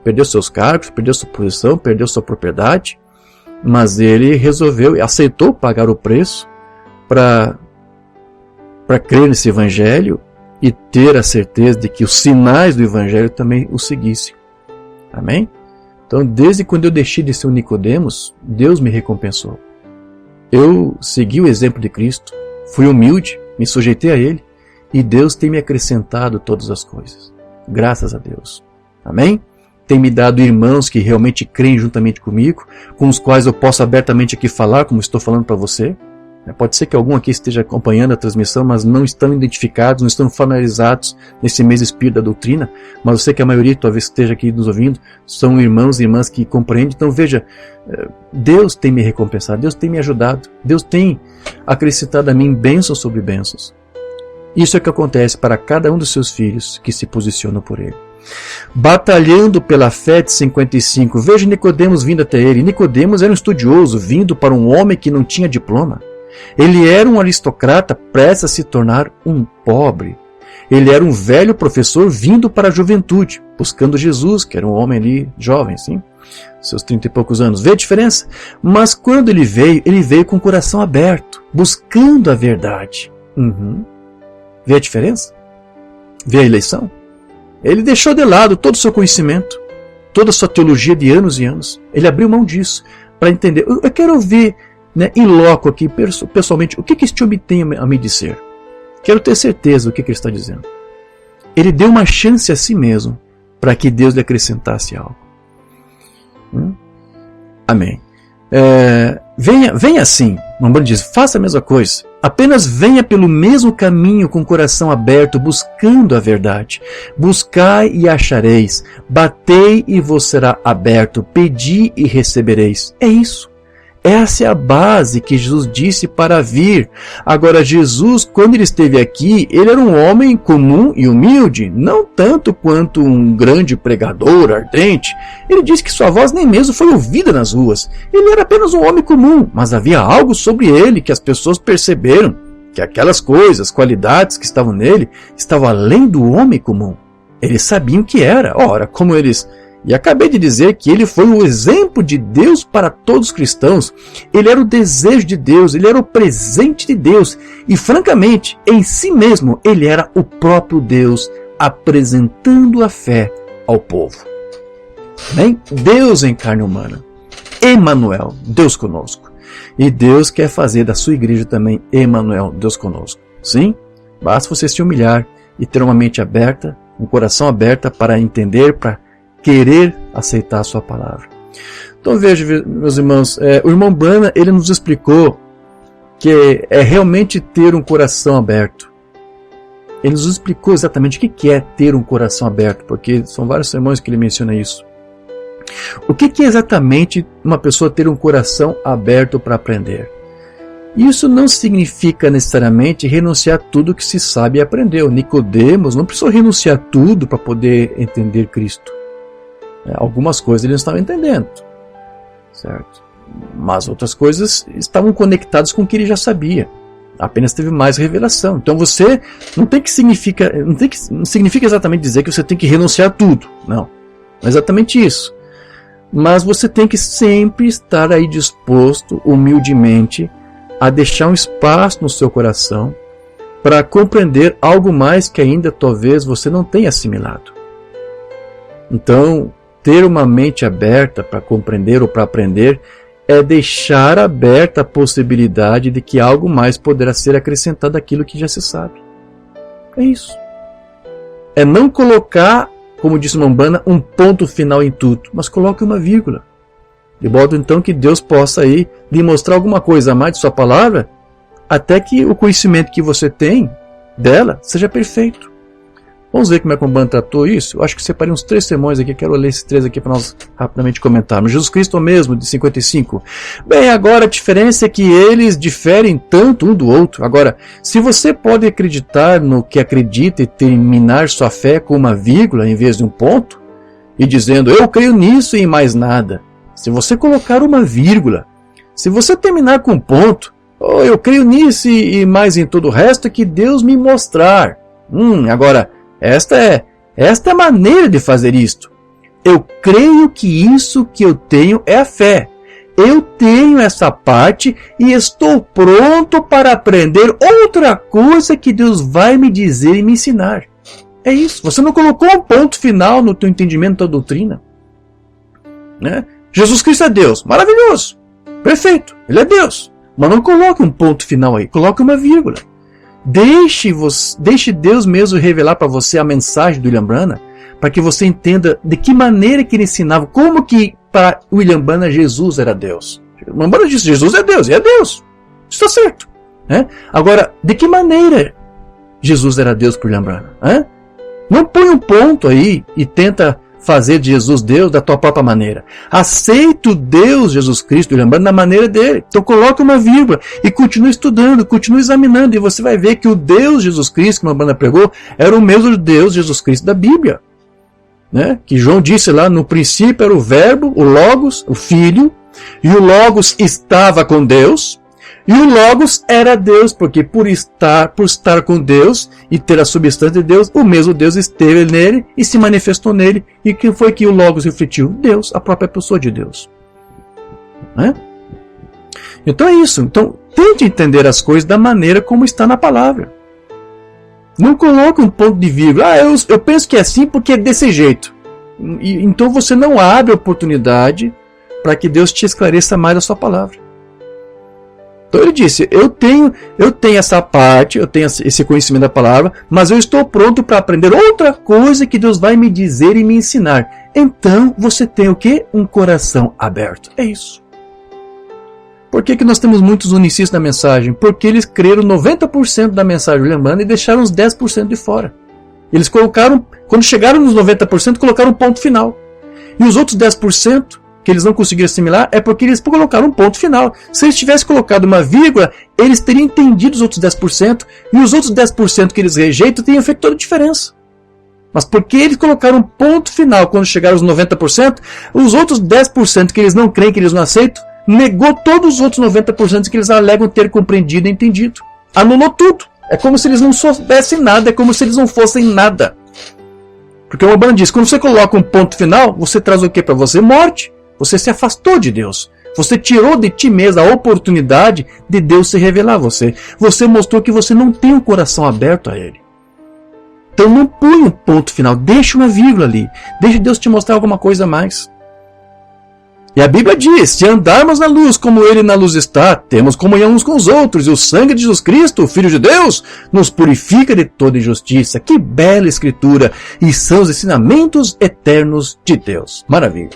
Perdeu seus cargos, perdeu sua posição, perdeu sua propriedade, mas ele resolveu, aceitou pagar o preço para crer nesse evangelho e ter a certeza de que os sinais do evangelho também o seguissem. Amém? Então, desde quando eu deixei de ser um Nicodemos, Deus me recompensou. Eu segui o exemplo de Cristo, fui humilde, me sujeitei a Ele, e Deus tem me acrescentado todas as coisas. Graças a Deus. Amém? Tem me dado irmãos que realmente creem juntamente comigo, com os quais eu posso abertamente aqui falar, como estou falando para você. Pode ser que algum aqui esteja acompanhando a transmissão, mas não estão identificados, não estão familiarizados nesse mês espírito da doutrina, mas eu sei que a maioria talvez esteja aqui nos ouvindo, são irmãos e irmãs que compreendem. Então veja, Deus tem me recompensado, Deus tem me ajudado, Deus tem acrescentado a mim bênçãos sobre bênçãos. Isso é o que acontece para cada um dos seus filhos que se posicionam por Ele. Batalhando pela fé de 55, veja Nicodemos vindo até ele. Nicodemos era um estudioso, vindo para um homem que não tinha diploma. Ele era um aristocrata prestes a se tornar um pobre. Ele era um velho professor vindo para a juventude, buscando Jesus, que era um homem ali jovem, sim, seus 30 e poucos anos. Vê a diferença? Mas quando ele veio com o coração aberto, buscando a verdade. Vê a diferença? Vê a eleição? Ele deixou de lado todo o seu conhecimento, toda a sua teologia de anos e anos. Ele abriu mão disso para entender. Eu quero ouvir, em loco aqui, pessoalmente, o que este homem tem a me dizer. Quero ter certeza do que ele está dizendo. Ele deu uma chance a si mesmo para que Deus lhe acrescentasse algo. Amém. Venha assim. Mambrana diz, faça a mesma coisa. Apenas venha pelo mesmo caminho com o coração aberto, buscando a verdade. Buscai e achareis, batei e vos será aberto, pedi e recebereis. É isso. Essa é a base que Jesus disse para vir. Agora, Jesus, quando ele esteve aqui, ele era um homem comum e humilde, não tanto quanto um grande pregador ardente. Ele disse que sua voz nem mesmo foi ouvida nas ruas. Ele era apenas um homem comum, mas havia algo sobre ele que as pessoas perceberam, que aquelas coisas, qualidades que estavam nele, estavam além do homem comum. Eles sabiam que era. Ora, como eles... E acabei de dizer que ele foi o exemplo de Deus para todos os cristãos. Ele era o desejo de Deus, ele era o presente de Deus. E francamente, em si mesmo, ele era o próprio Deus apresentando a fé ao povo. Bem, Deus em carne humana. Emanuel, Deus conosco. E Deus quer fazer da sua igreja também Emanuel, Deus conosco. Sim, basta você se humilhar e ter uma mente aberta, um coração aberto para entender, para querer aceitar a sua palavra. Então veja, meus irmãos, o irmão Branham, ele nos explicou que é realmente ter um coração aberto. Ele nos explicou exatamente o que é ter um coração aberto, porque são vários sermões que ele menciona isso. O que é exatamente uma pessoa ter um coração aberto para aprender? Isso não significa necessariamente renunciar a tudo que se sabe e aprendeu. Nicodemos não precisou renunciar a tudo para poder entender Cristo. Algumas coisas ele não estava entendendo, certo? Mas outras coisas estavam conectadas com o que ele já sabia. Apenas teve mais revelação. Então você não significa exatamente dizer que você tem que renunciar a tudo. Não é exatamente isso. Mas você tem que sempre estar aí disposto, humildemente, a deixar um espaço no seu coração para compreender algo mais que ainda talvez você não tenha assimilado. Então, ter uma mente aberta para compreender ou para aprender é deixar aberta a possibilidade de que algo mais poderá ser acrescentado àquilo que já se sabe. É isso. É não colocar, como disse Mambana, um ponto final em tudo, mas coloque uma vírgula. De modo então que Deus possa aí lhe mostrar alguma coisa a mais de sua palavra, até que o conhecimento que você tem dela seja perfeito. Vamos ver como é que o Mambana tratou isso? Eu acho que separei uns 3 sermões aqui, quero ler esses 3 aqui para nós rapidamente comentarmos. Jesus Cristo mesmo, de 55. Bem, agora a diferença é que eles diferem tanto um do outro. Agora, se você pode acreditar no que acredita e terminar sua fé com uma vírgula em vez de um ponto, e dizendo, eu creio nisso e em mais nada. Se você colocar uma vírgula, se você terminar com um ponto, eu creio nisso e mais em todo o resto que Deus me mostrar. Agora... Esta é a maneira de fazer isto. Eu creio que isso que eu tenho é a fé. Eu tenho essa parte e estou pronto para aprender outra coisa que Deus vai me dizer e me ensinar. É isso. Você não colocou um ponto final no teu entendimento da doutrina. Né? Jesus Cristo é Deus. Maravilhoso. Perfeito. Ele é Deus. Mas não coloque um ponto final aí. Coloque uma vírgula. Deixe Deus mesmo revelar para você a mensagem do William Branham, para que você entenda de que maneira que ele ensinava, como que para William Branham Jesus era Deus. William Branham disse, Jesus é Deus, e é Deus. Isso está certo. Né? Agora, de que maneira Jesus era Deus para William Branham? Não põe um ponto aí e tenta fazer de Jesus Deus da tua própria maneira. Aceita o Deus Jesus Cristo, lembrando da maneira dele. Então coloque uma vírgula e continue estudando, continue examinando, e você vai ver que o Deus Jesus Cristo, que uma banda pregou, era o mesmo Deus Jesus Cristo da Bíblia. Né? Que João disse lá, no princípio era o verbo, o Logos, o Filho, e o Logos estava com Deus, e o Logos era Deus, porque por estar com Deus e ter a substância de Deus, o mesmo Deus esteve nele e se manifestou nele. E quem foi que o Logos refletiu? Deus, a própria pessoa de Deus. Né? Então é isso. Então tente entender as coisas da maneira como está na palavra. Não coloque um ponto de vírgula. Eu penso que é assim porque é desse jeito. Então você não abre oportunidade para que Deus te esclareça mais a sua palavra. Então ele disse, eu tenho essa parte, eu tenho esse conhecimento da palavra, mas eu estou pronto para aprender outra coisa que Deus vai me dizer e me ensinar. Então você tem o quê? Um coração aberto. É isso. Por que nós temos muitos unicistas na mensagem? Porque eles creram 90% da mensagem lembrando e deixaram os 10% de fora. Eles colocaram, quando chegaram nos 90%, colocaram um ponto final. E os outros 10% que eles não conseguiram assimilar é porque eles colocaram um ponto final. Se eles tivessem colocado uma vírgula, eles teriam entendido os outros 10%, e os outros 10% que eles rejeitam teriam feito toda a diferença. Mas porque eles colocaram um ponto final quando chegaram aos 90%, os outros 10% que eles não creem, que eles não aceitam, negou todos os outros 90% que eles alegam ter compreendido e entendido. Anulou tudo. É como se eles não soubessem nada, é como se eles não fossem nada. Porque o Urbano diz, quando você coloca um ponto final, você traz o que para você? Morte. Você se afastou de Deus. Você tirou de ti mesmo a oportunidade de Deus se revelar a você. Você mostrou que você não tem um coração aberto a Ele. Então não põe um ponto final, deixa uma vírgula ali. Deixa Deus te mostrar alguma coisa a mais. E a Bíblia diz, se andarmos na luz como Ele na luz está, temos comunhão uns com os outros, e o sangue de Jesus Cristo, o Filho de Deus, nos purifica de toda injustiça. Que bela escritura! E são os ensinamentos eternos de Deus. Maravilha!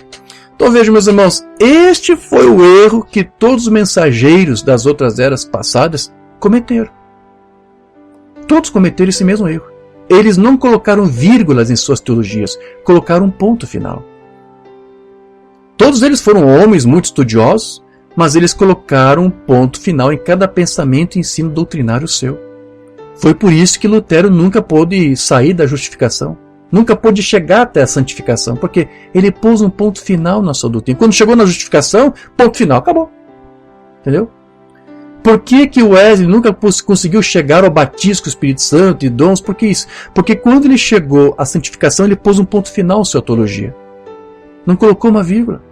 Então veja, meus irmãos, este foi o erro que todos os mensageiros das outras eras passadas cometeram. Todos cometeram esse mesmo erro. Eles não colocaram vírgulas em suas teologias, colocaram um ponto final. Todos eles foram homens muito estudiosos, mas eles colocaram um ponto final em cada pensamento e ensino doutrinário seu. Foi por isso que Lutero nunca pôde sair da justificação, nunca pôde chegar até a santificação, porque ele pôs um ponto final na sua doutrina. Quando chegou na justificação, ponto final, acabou. Entendeu? Por que que Wesley nunca conseguiu chegar ao batismo com o Espírito Santo e dons? Por que isso? Porque quando ele chegou à santificação, ele pôs um ponto final na sua teologia. Não colocou uma vírgula.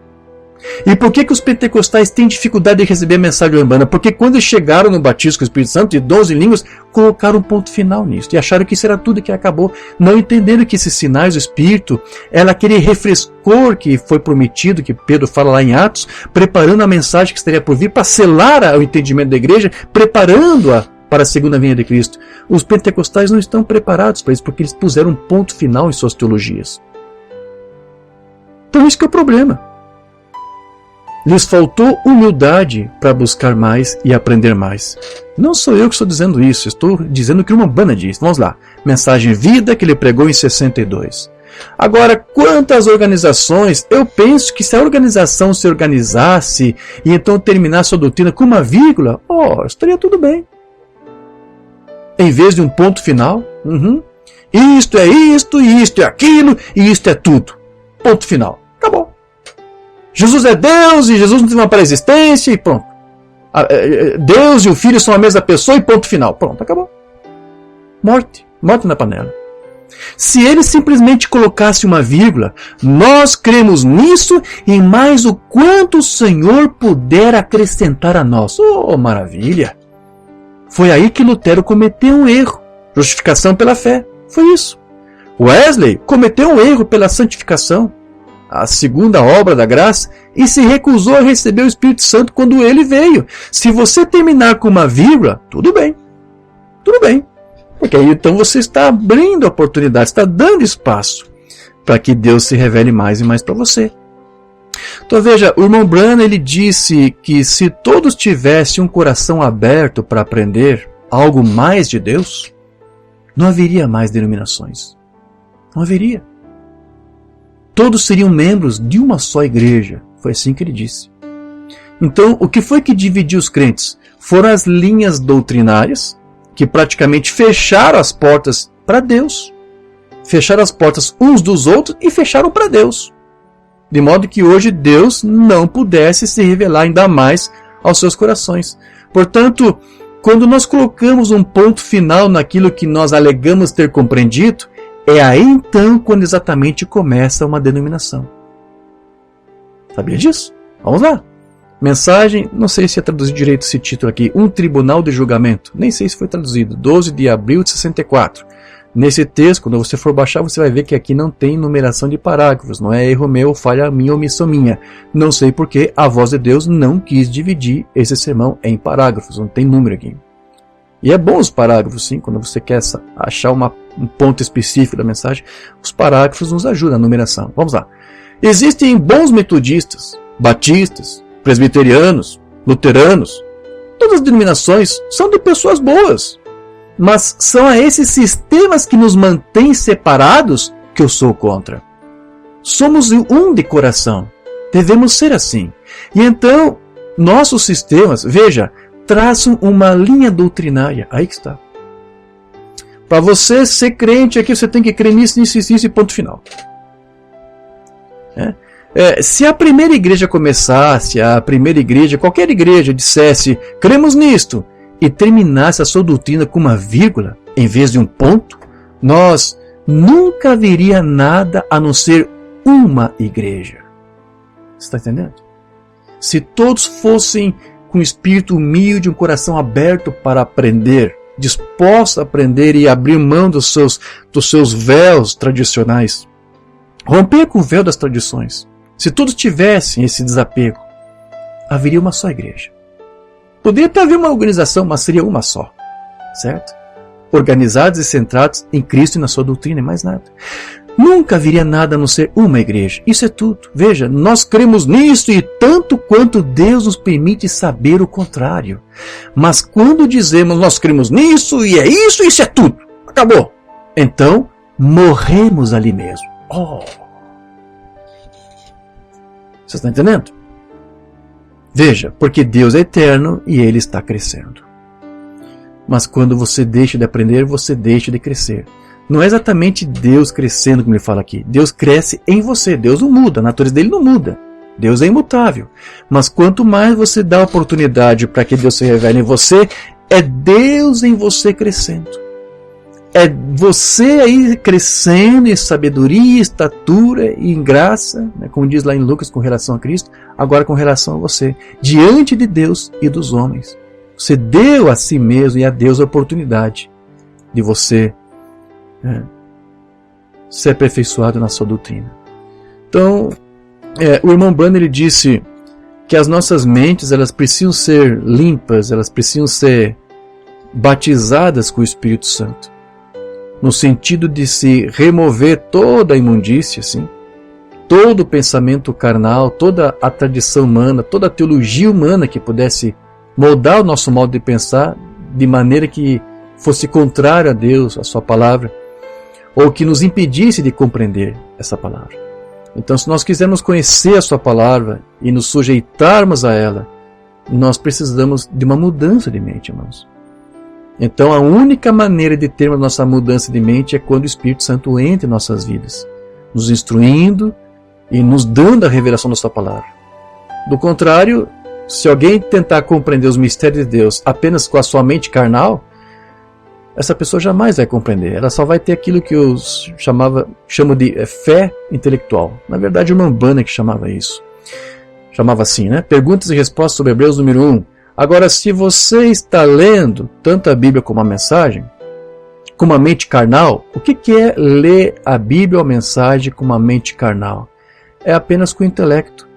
E por que que os pentecostais têm dificuldade de receber a mensagem urbana? Porque quando eles chegaram no batismo com o Espírito Santo e dons em línguas, colocaram um ponto final nisso. E acharam que isso era tudo que acabou. Não entenderam que esses sinais do Espírito era aquele refrescor que foi prometido, que Pedro fala lá em Atos, preparando a mensagem que estaria por vir para selar o entendimento da igreja, preparando-a para a segunda vinda de Cristo. Os pentecostais não estão preparados para isso, porque eles puseram um ponto final em suas teologias. Então isso que é o problema. Lhes faltou humildade para buscar mais e aprender mais. Não sou eu que estou dizendo isso, estou dizendo o que uma banda diz. Vamos lá. Mensagem Vida que ele pregou em 62. Agora, quanto às organizações, eu penso que se a organização se organizasse e então terminasse sua doutrina com uma vírgula, estaria tudo bem. Em vez de um ponto final, isto é isto, e isto é aquilo, e isto é tudo. Ponto final. Acabou. Jesus é Deus e Jesus não tem uma pré-existência e pronto. Deus e o Filho são a mesma pessoa e ponto final. Pronto, acabou. Morte. Morte na panela. Se ele simplesmente colocasse uma vírgula, nós cremos nisso e mais o quanto o Senhor puder acrescentar a nós. Oh, maravilha! Foi aí que Lutero cometeu um erro. Justificação pela fé. Foi isso. Wesley cometeu um erro pela santificação, a segunda obra da graça, e se recusou a receber o Espírito Santo quando ele veio. Se você terminar com uma vírgula, tudo bem. Tudo bem. Porque aí então você está abrindo a oportunidade, está dando espaço para que Deus se revele mais e mais para você. Então veja, o irmão Branham ele disse que se todos tivessem um coração aberto para aprender algo mais de Deus, não haveria mais denominações. Não haveria. Todos seriam membros de uma só igreja. Foi assim que ele disse. Então, o que foi que dividiu os crentes? Foram as linhas doutrinárias que praticamente fecharam as portas para Deus. Fecharam as portas uns dos outros e fecharam para Deus. De modo que hoje Deus não pudesse se revelar ainda mais aos seus corações. Portanto, quando nós colocamos um ponto final naquilo que nós alegamos ter compreendido, é aí então quando exatamente começa uma denominação. Sabia disso? Vamos lá. Mensagem, não sei se é traduzido direito esse título aqui, Um Tribunal de Julgamento. Nem sei se foi traduzido. 12 de abril de 64. Nesse texto, quando você for baixar, você vai ver que aqui não tem numeração de parágrafos. Não é erro meu, falha minha, omissão minha. Não sei porque a voz de Deus não quis dividir esse sermão em parágrafos. Não tem número aqui. E é bom os parágrafos, sim, quando você quer achar um ponto específico da mensagem. Os parágrafos nos ajudam na numeração. Vamos lá. Existem bons metodistas, batistas, presbiterianos, luteranos, todas as denominações são de pessoas boas. Mas são a esses sistemas que nos mantêm separados que eu sou contra. Somos um de coração. Devemos ser assim. E então, nossos sistemas, veja, traçam uma linha doutrinária. Aí que está. Para você ser crente aqui, você tem que crer nisso, nisso, nisso e ponto final. Se a primeira igreja começasse, qualquer igreja dissesse, cremos nisto, e terminasse a sua doutrina com uma vírgula, em vez de um ponto, nós nunca haveria nada a não ser uma igreja. Você está entendendo? Se todos fossem com um espírito humilde, um coração aberto para aprender, dispostos a aprender e abrir mão dos seus véus tradicionais, romper com o véu das tradições, se todos tivessem esse desapego, haveria uma só igreja. Poderia até haver uma organização, mas seria uma só, certo? Organizados e centrados em Cristo e na sua doutrina e mais nada. Nunca haveria nada a não ser uma igreja. Isso é tudo. Veja, nós cremos nisso e tanto quanto Deus nos permite saber o contrário. Mas quando dizemos nós cremos nisso e é isso, isso é tudo. Acabou. Então, morremos ali mesmo. Você está entendendo? Veja, porque Deus é eterno e Ele está crescendo. Mas quando você deixa de aprender, você deixa de crescer. Não é exatamente Deus crescendo, como ele fala aqui. Deus cresce em você. Deus não muda, a natureza dele não muda. Deus é imutável. Mas quanto mais você dá oportunidade para que Deus se revele em você, é Deus em você crescendo. É você aí crescendo em sabedoria, estatura e em graça, né, como diz lá em Lucas com relação a Cristo, agora com relação a você, diante de Deus e dos homens. Você deu a si mesmo e a Deus a oportunidade de você ser aperfeiçoado na sua doutrina. Então, o irmão Branham ele disse que as nossas mentes elas precisam ser limpas, elas precisam ser batizadas com o Espírito Santo. No sentido de se remover toda a imundícia, assim, todo o pensamento carnal, toda a tradição humana, toda a teologia humana que pudesse moldar o nosso modo de pensar de maneira que fosse contrário a Deus, a sua palavra, ou que nos impedisse de compreender essa palavra. Então, se nós quisermos conhecer a sua palavra e nos sujeitarmos a ela, nós precisamos de uma mudança de mente, irmãos. Então a única maneira de termos nossa mudança de mente é quando o Espírito Santo entra em nossas vidas, nos instruindo e nos dando a revelação da sua palavra. Do contrário, se alguém tentar compreender os mistérios de Deus apenas com a sua mente carnal, essa pessoa jamais vai compreender. Ela só vai ter aquilo que eu chamo de fé intelectual. Na verdade, o irmão Branham que chamava isso. Chamava assim, né? Perguntas e respostas sobre Hebreus número 1. Agora, se você está lendo tanto a Bíblia como a mensagem, com uma mente carnal, o que é ler a Bíblia ou a mensagem com uma mente carnal? É apenas com o intelecto,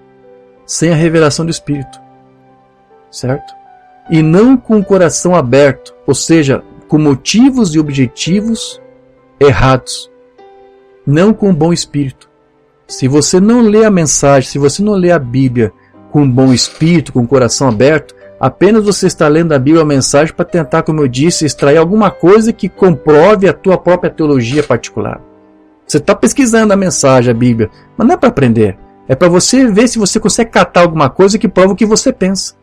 sem a revelação do Espírito, certo? E não com o coração aberto, ou seja, com motivos e objetivos errados, não com um bom espírito. Se você não lê a mensagem, se você não lê a Bíblia com um bom espírito, com o coração aberto, apenas você está lendo a Bíblia, a mensagem, para tentar, como eu disse, extrair alguma coisa que comprove a tua própria teologia particular. Você está pesquisando a mensagem, a Bíblia, mas não é para aprender. É para você ver se você consegue catar alguma coisa que prova o que você pensa.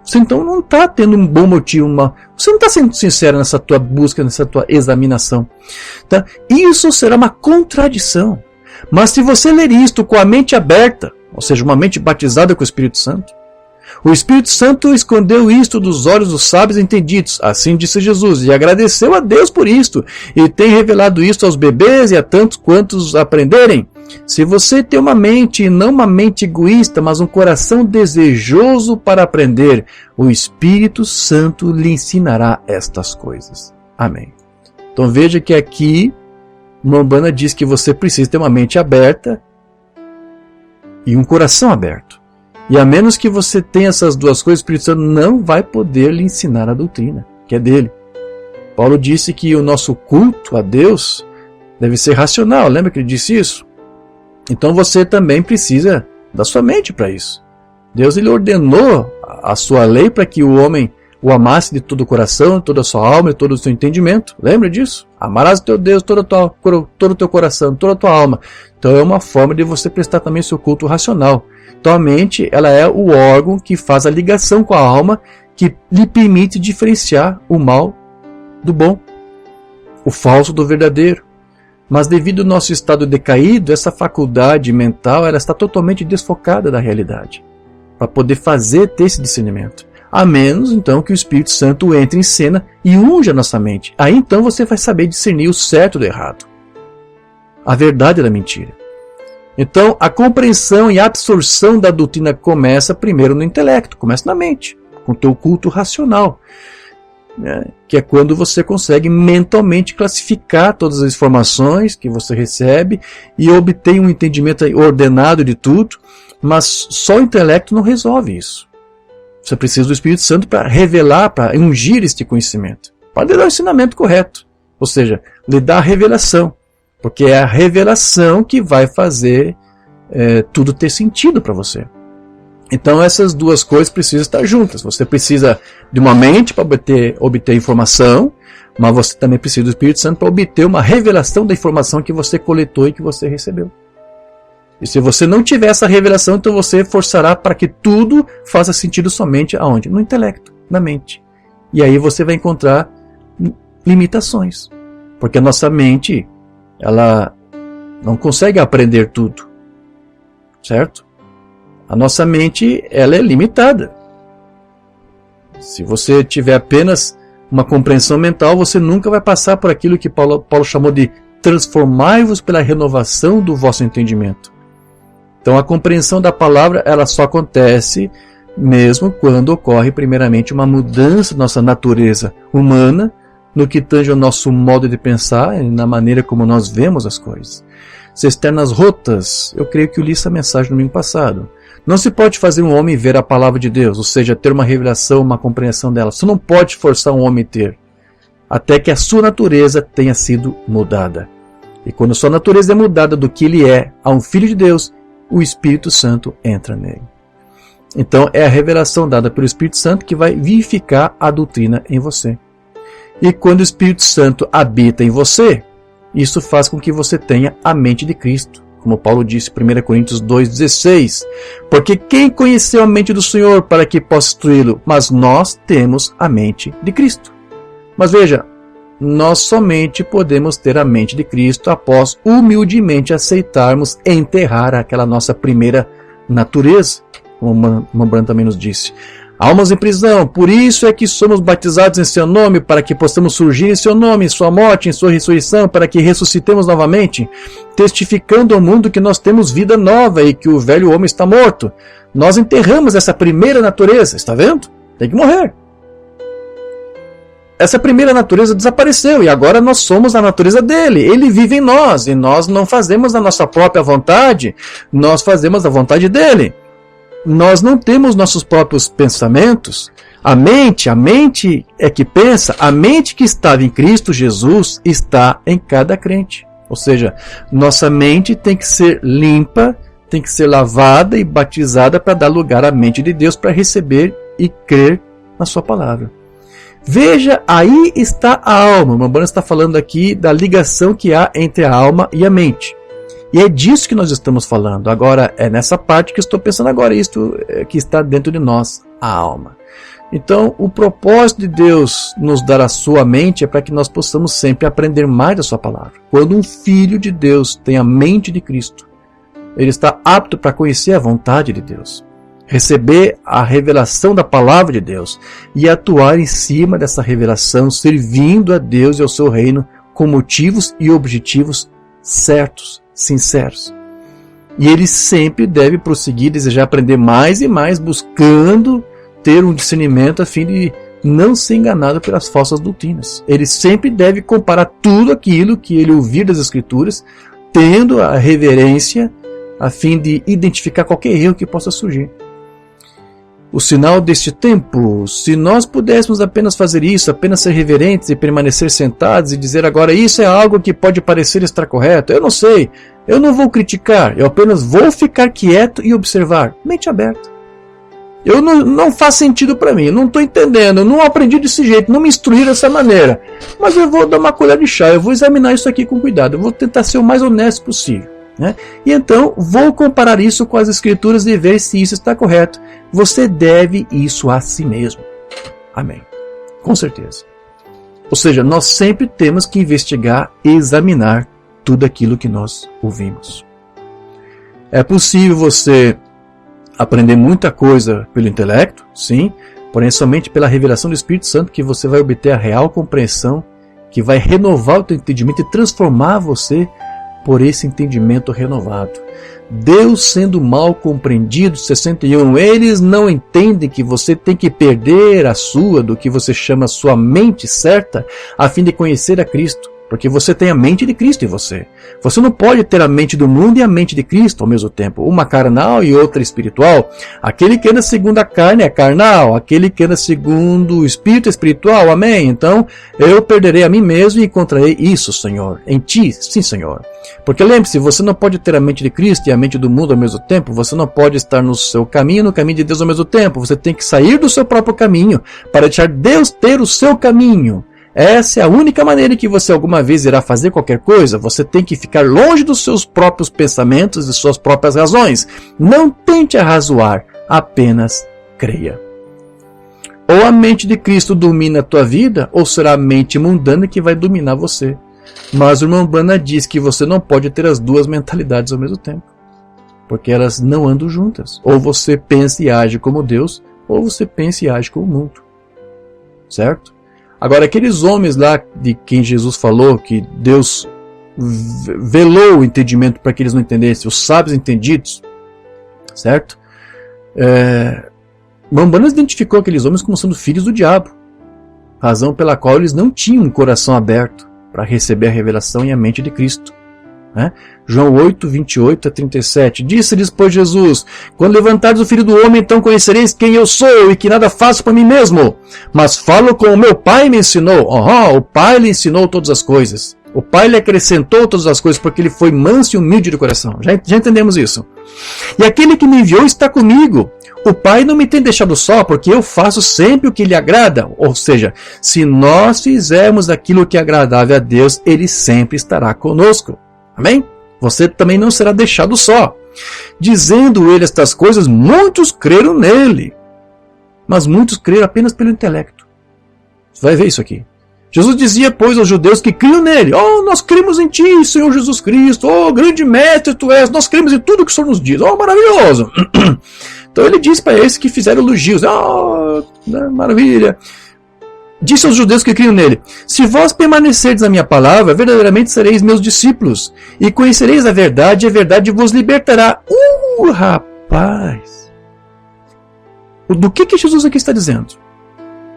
Você então não está tendo um bom motivo, você não está sendo sincero nessa tua busca, nessa tua examinação. Tá? Isso será uma contradição. Mas se você ler isto com a mente aberta, ou seja, uma mente batizada com o Espírito Santo, o Espírito Santo escondeu isto dos olhos dos sábios entendidos, assim disse Jesus, e agradeceu a Deus por isto, e tem revelado isto aos bebês e a tantos quantos aprenderem. Se você tem uma mente, não uma mente egoísta, mas um coração desejoso para aprender, o Espírito Santo lhe ensinará estas coisas. Amém. Então veja que aqui, Mombana diz que você precisa ter uma mente aberta e um coração aberto. E a menos que você tenha essas duas coisas, o Espírito Santo não vai poder lhe ensinar a doutrina, que é dele. Paulo disse que o nosso culto a Deus deve ser racional, lembra que ele disse isso? Então você também precisa da sua mente para isso. Deus ele ordenou a sua lei para que o homem o amasse de todo o coração, de toda a sua alma e todo o seu entendimento. Lembra disso? Amarás o teu Deus, todo o teu coração, toda a tua alma. Então é uma forma de você prestar também seu culto racional. Então a mente ela é o órgão que faz a ligação com a alma, que lhe permite diferenciar o mal do bom, o falso do verdadeiro. Mas devido ao nosso estado decaído, essa faculdade mental ela está totalmente desfocada da realidade, para poder ter esse discernimento. A menos, então, que o Espírito Santo entre em cena e unja a nossa mente. Aí, então, você vai saber discernir o certo do errado, a verdade da mentira. Então, a compreensão e a absorção da doutrina começa primeiro no intelecto, começa na mente, com o teu culto racional, né? Que é quando você consegue mentalmente classificar todas as informações que você recebe e obter um entendimento ordenado de tudo, mas só o intelecto não resolve isso. Você precisa do Espírito Santo para revelar, para ungir este conhecimento, para lhe dar o ensinamento correto, ou seja, lhe dar a revelação, porque é a revelação que vai fazer tudo ter sentido para você. Então essas duas coisas precisam estar juntas. Você precisa de uma mente para obter informação, mas você também precisa do Espírito Santo para obter uma revelação da informação que você coletou e que você recebeu. E se você não tiver essa revelação, então você forçará para que tudo faça sentido somente aonde? No intelecto, na mente. E aí você vai encontrar limitações. Porque a nossa mente, ela não consegue aprender tudo. Certo? A nossa mente, ela é limitada. Se você tiver apenas uma compreensão mental, você nunca vai passar por aquilo que Paulo chamou de transformai-vos pela renovação do vosso entendimento. Então a compreensão da palavra ela só acontece mesmo quando ocorre primeiramente uma mudança da nossa natureza humana no que tange ao nosso modo de pensar e na maneira como nós vemos as coisas. Cisternas rotas, eu creio que eu li essa mensagem no domingo passado. Não se pode fazer um homem ver a palavra de Deus, ou seja, ter uma revelação, uma compreensão dela. Você não pode forçar um homem a ter, até que a sua natureza tenha sido mudada. E quando a sua natureza é mudada do que ele é a um filho de Deus, o Espírito Santo entra nele. Então é a revelação dada pelo Espírito Santo que vai vivificar a doutrina em você. E quando o Espírito Santo habita em você, isso faz com que você tenha a mente de Cristo. Como Paulo disse em 1 Coríntios 2,16. Porque quem conheceu a mente do Senhor para que possa instruí-lo? Mas nós temos a mente de Cristo. Mas veja, nós somente podemos ter a mente de Cristo após humildemente aceitarmos enterrar aquela nossa primeira natureza, como Mambrano também nos disse. Almas em prisão, por isso é que somos batizados em seu nome, para que possamos surgir em seu nome, em sua morte, em sua ressurreição, para que ressuscitemos novamente, testificando ao mundo que nós temos vida nova e que o velho homem está morto. Nós enterramos essa primeira natureza, está vendo? Tem que morrer. Essa primeira natureza desapareceu e agora nós somos a natureza dele. Ele vive em nós e nós não fazemos a nossa própria vontade, nós fazemos a vontade dele. Nós não temos nossos próprios pensamentos. A mente é que pensa, a mente que estava em Cristo Jesus está em cada crente. Ou seja, nossa mente tem que ser limpa, tem que ser lavada e batizada para dar lugar à mente de Deus para receber e crer na sua palavra. Veja, aí está a alma. O Mambrano está falando aqui da ligação que há entre a alma e a mente. E é disso que nós estamos falando. Agora, é nessa parte que eu estou pensando agora, isto que está dentro de nós, a alma. Então, o propósito de Deus nos dar a sua mente é para que nós possamos sempre aprender mais da sua palavra. Quando um filho de Deus tem a mente de Cristo, ele está apto para conhecer a vontade de Deus, receber a revelação da palavra de Deus e atuar em cima dessa revelação, servindo a Deus e ao seu reino com motivos e objetivos certos, sinceros. E ele sempre deve prosseguir, desejar aprender mais e mais, buscando ter um discernimento a fim de não ser enganado pelas falsas doutrinas. Ele sempre deve comparar tudo aquilo que ele ouvir das Escrituras, tendo a reverência a fim de identificar qualquer erro que possa surgir. O sinal deste tempo, se nós pudéssemos apenas fazer isso, apenas ser reverentes e permanecer sentados e dizer agora isso é algo que pode parecer estar correto, eu não sei, eu não vou criticar, eu apenas vou ficar quieto e observar, mente aberta. não faz sentido para mim, eu não estou entendendo, eu não aprendi desse jeito, não me instruí dessa maneira. Mas eu vou dar uma colher de chá, eu vou examinar isso aqui com cuidado, eu vou tentar ser o mais honesto possível. Né? E então vou comparar isso com as Escrituras e ver se isso está correto. Você deve isso a si mesmo. Amém. Com certeza. Ou seja, nós sempre temos que investigar e examinar tudo aquilo que nós ouvimos. É possível você aprender muita coisa pelo intelecto, sim, porém somente pela revelação do Espírito Santo que você vai obter a real compreensão, que vai renovar o teu entendimento e transformar você por esse entendimento renovado. Deus sendo mal compreendido, 61, eles não entendem que você tem que perder do que você chama sua mente certa, a fim de conhecer a Cristo. Porque você tem a mente de Cristo em você. Você não pode ter a mente do mundo e a mente de Cristo ao mesmo tempo. Uma carnal e outra espiritual. Aquele que anda segundo a carne é carnal. Aquele que anda segundo o Espírito é espiritual. Amém? Então, eu perderei a mim mesmo e encontrarei isso, Senhor. Em ti, sim, Senhor. Porque lembre-se, você não pode ter a mente de Cristo e a mente do mundo ao mesmo tempo. Você não pode estar no seu caminho e no caminho de Deus ao mesmo tempo. Você tem que sair do seu próprio caminho para deixar Deus ter o seu caminho. Essa é a única maneira em que você alguma vez irá fazer qualquer coisa. Você tem que ficar longe dos seus próprios pensamentos e suas próprias razões. Não tente arrazoar, apenas creia. Ou a mente de Cristo domina a tua vida, ou será a mente mundana que vai dominar você. Mas o irmão Branham diz que você não pode ter as duas mentalidades ao mesmo tempo. Porque elas não andam juntas. Ou você pensa e age como Deus, ou você pensa e age como o mundo. Certo? Agora, aqueles homens lá de quem Jesus falou, que Deus velou o entendimento para que eles não entendessem, os sábios entendidos, certo? Branham identificou aqueles homens como sendo filhos do diabo, razão pela qual eles não tinham um coração aberto para receber a revelação e a mente de Cristo. Né? João 8, 28 a 37. Disse-lhes, pois, Jesus: quando levantares o Filho do Homem, então conhecereis quem eu sou e que nada faço para mim mesmo, mas falo como o meu Pai me ensinou. O Pai lhe ensinou todas as coisas. O Pai lhe acrescentou todas as coisas porque ele foi manso e humilde de coração. Já entendemos isso. E aquele que me enviou está comigo. O Pai não me tem deixado só, porque eu faço sempre o que lhe agrada. Ou seja, se nós fizermos aquilo que é agradável a Deus, ele sempre estará conosco. Amém? Você também não será deixado só. Dizendo ele estas coisas, muitos creram nele. Mas muitos creram apenas pelo intelecto. Você vai ver isso aqui. Jesus dizia, pois, aos judeus que criam nele: nós cremos em ti, Senhor Jesus Cristo. Grande mestre tu és. Nós cremos em tudo que o Senhor nos diz. Maravilhoso. Então ele disse para esses que fizeram elogios. Maravilha. Disse aos judeus que criam nele: se vós permanecerdes na minha palavra, verdadeiramente sereis meus discípulos, e conhecereis a verdade vos libertará. Rapaz! Do que Jesus aqui está dizendo?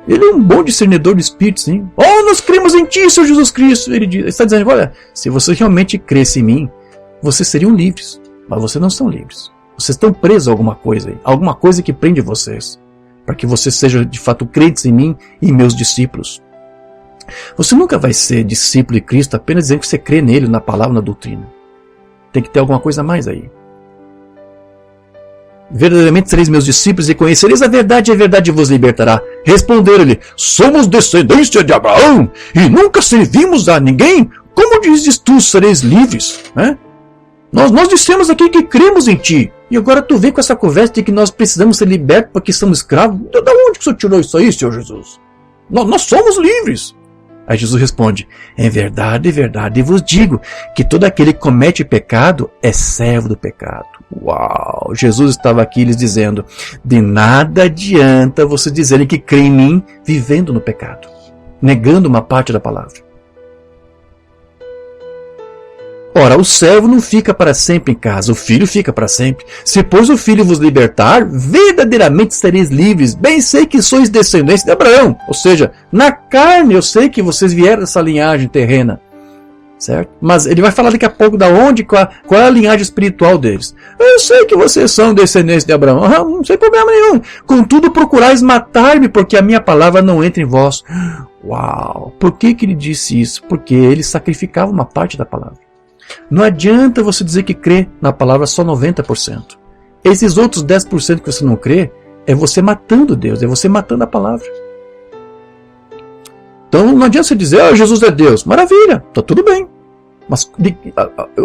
Ele é um bom discernidor de espíritos, sim. Nós cremos em ti, Senhor Jesus Cristo. Ele está dizendo, olha, se você realmente cresce em mim, vocês seriam livres, mas vocês não são livres. Vocês estão presos a alguma coisa aí, alguma coisa que prende vocês, para que vocês sejam de fato crentes em mim e meus discípulos. Você nunca vai ser discípulo de Cristo apenas dizendo que você crê nele, na palavra, na doutrina. Tem que ter alguma coisa a mais aí. Verdadeiramente sereis meus discípulos e conhecereis a verdade vos libertará. Responderam-lhe: somos descendência de Abraão e nunca servimos a ninguém. Como dizes tu, sereis livres? Nós dissemos aqui que cremos em ti. E agora tu vem com essa conversa de que nós precisamos ser libertos porque somos escravos. Da onde que o senhor tirou isso aí, Senhor Jesus? Nós somos livres. Aí Jesus responde: em verdade vos digo que todo aquele que comete pecado é servo do pecado. Uau! Jesus estava aqui lhes dizendo: de nada adianta vocês dizerem que creem em mim vivendo no pecado, negando uma parte da palavra. Ora, o servo não fica para sempre em casa, o filho fica para sempre. Se, pois, o filho vos libertar, verdadeiramente sereis livres. Bem sei que sois descendentes de Abraão. Ou seja, na carne eu sei que vocês vieram dessa linhagem terrena. Certo? Mas ele vai falar daqui a pouco da onde, qual é a linhagem espiritual deles. Eu sei que vocês são descendentes de Abraão. Não tem problema nenhum. Contudo, procurais matar-me, porque a minha palavra não entra em vós. Uau! Por que ele disse isso? Porque ele sacrificava uma parte da palavra. Não adianta você dizer que crê na palavra só 90%. Esses outros 10% que você não crê é você matando Deus, é você matando a palavra. Então não adianta você dizer, Jesus é Deus. Maravilha, tá tudo bem. Mas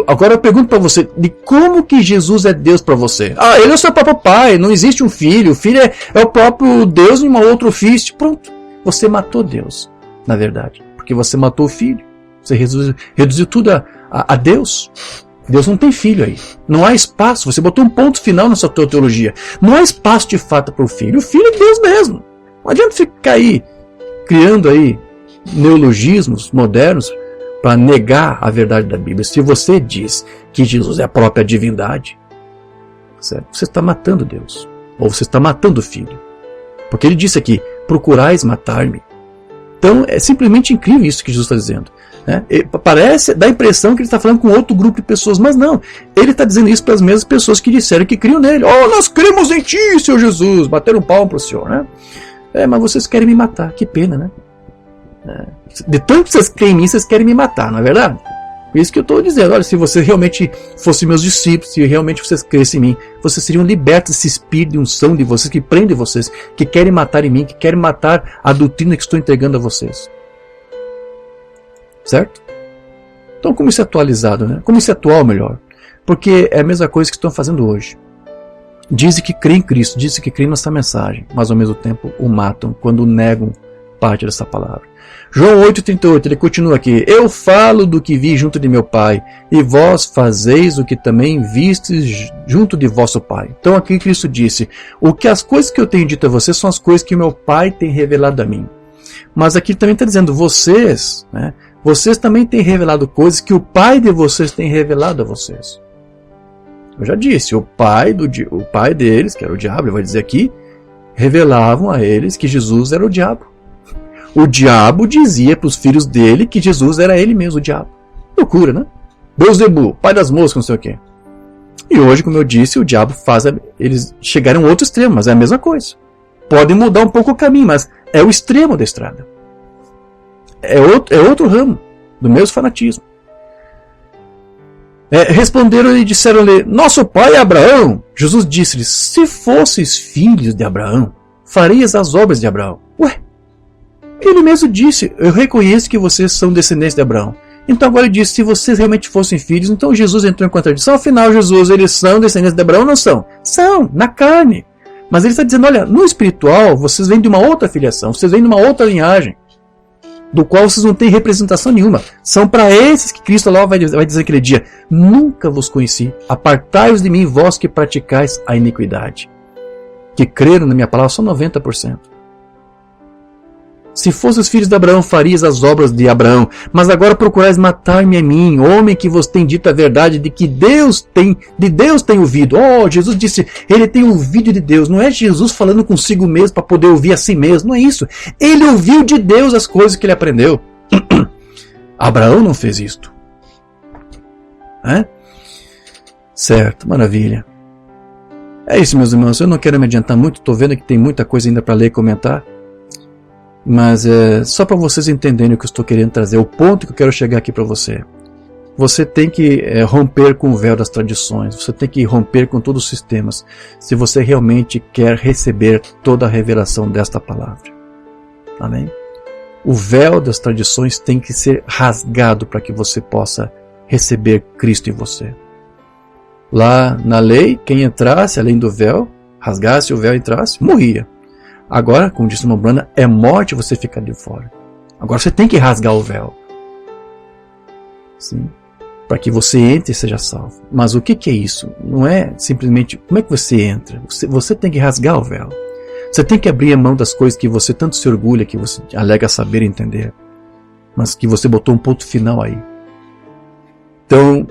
agora eu pergunto para você, de como que Jesus é Deus para você? Ele é o seu próprio pai, não existe um filho. O filho é o próprio Deus em um outro ofício. Pronto, você matou Deus, na verdade. Porque você matou o filho. Você reduziu tudo a Deus. Deus não tem filho aí. Não há espaço. Você botou um ponto final na sua teologia. Não há espaço de fato para o filho. O filho é Deus mesmo. Não adianta ficar aí criando aí neologismos modernos para negar a verdade da Bíblia. Se você diz que Jesus é a própria divindade, certo? Você está matando Deus. Ou você está matando o Filho. Porque ele disse aqui, procurais matar-me. Então é simplesmente incrível isso que Jesus está dizendo. Né? Dá a impressão que ele está falando com outro grupo de pessoas, mas não. Ele está dizendo isso para as mesmas pessoas que disseram que criam nele. Nós cremos em ti, Senhor Jesus. Bateram um palmo para o Senhor. Né? Mas vocês querem me matar. Que pena, né? De tanto que vocês creem em mim, vocês querem me matar, não é verdade? Por isso que eu estou dizendo, olha, se vocês realmente fossem meus discípulos, se realmente vocês crescem em mim, vocês seriam libertos desse espírito de unção de vocês, que prende vocês, que querem matar em mim, que querem matar a doutrina que estou entregando a vocês. Certo? Então como isso é atualizado, né? Como isso é atual, melhor? Porque é a mesma coisa que estão fazendo hoje. Dizem que creem em Cristo, dizem que creem nessa mensagem, mas ao mesmo tempo o matam quando negam parte dessa palavra. João 8,38, ele continua aqui. Eu falo do que vi junto de meu Pai, e vós fazeis o que também vistes junto de vosso Pai. Então aqui Cristo disse, as coisas que eu tenho dito a vocês são as coisas que meu Pai tem revelado a mim. Mas aqui também está dizendo, vocês, né, vocês também têm revelado coisas que o Pai de vocês tem revelado a vocês. Eu já disse, o pai deles, que era o diabo, ele vai dizer aqui, revelavam a eles que Jesus era o diabo. O diabo dizia para os filhos dele que Jesus era ele mesmo, o diabo. Loucura, né? Beelzebub, pai das moscas, não sei o quê. E hoje, como eu disse, o diabo eles chegaram a um outro extremo, mas é a mesma coisa. Podem mudar um pouco o caminho, mas é o extremo da estrada. É outro ramo do mesmo fanatismo. Responderam e disseram-lhe, nosso pai é Abraão. Jesus disse-lhes, se fosseis filhos de Abraão, farias as obras de Abraão. Ué, ele mesmo disse, eu reconheço que vocês são descendentes de Abraão. Então agora ele disse, se vocês realmente fossem filhos, então Jesus entrou em contradição. Afinal, Jesus, eles são descendentes de Abraão ou não são? São, na carne. Mas ele está dizendo, olha, no espiritual, vocês vêm de uma outra filiação, vocês vêm de uma outra linhagem, do qual vocês não têm representação nenhuma. São para esses que Cristo lá vai dizer naquele dia, nunca vos conheci, apartai-vos de mim, vós que praticais a iniquidade. Que creram na minha palavra são 90%. Se fosseis filhos de Abraão, farias as obras de Abraão. Mas agora procurais matar-me a mim, homem que vos tem dito a verdade de que Deus tem ouvido. Jesus disse, ele tem ouvido de Deus. Não é Jesus falando consigo mesmo para poder ouvir a si mesmo. Não é isso. Ele ouviu de Deus as coisas que ele aprendeu. Abraão não fez isto. Certo, maravilha. É isso, meus irmãos. Eu não quero me adiantar muito. Estou vendo que tem muita coisa ainda para ler e comentar. Mas só para vocês entenderem o que eu estou querendo trazer, o ponto que eu quero chegar aqui para você. Você tem que romper com o véu das tradições, você tem que romper com todos os sistemas, se você realmente quer receber toda a revelação desta palavra. Amém? O véu das tradições tem que ser rasgado para que você possa receber Cristo em você. Lá na lei, quem entrasse além do véu, rasgasse o véu e entrasse, morria. Agora, como disse uma Brana, é morte você ficar de fora. Agora você tem que rasgar o véu. Sim. Para que você entre e seja salvo. Mas o que é isso? Não é simplesmente como é que você entra. Você tem que rasgar o véu. Você tem que abrir a mão das coisas que você tanto se orgulha, que você alega saber e entender. Mas que você botou um ponto final aí. Então,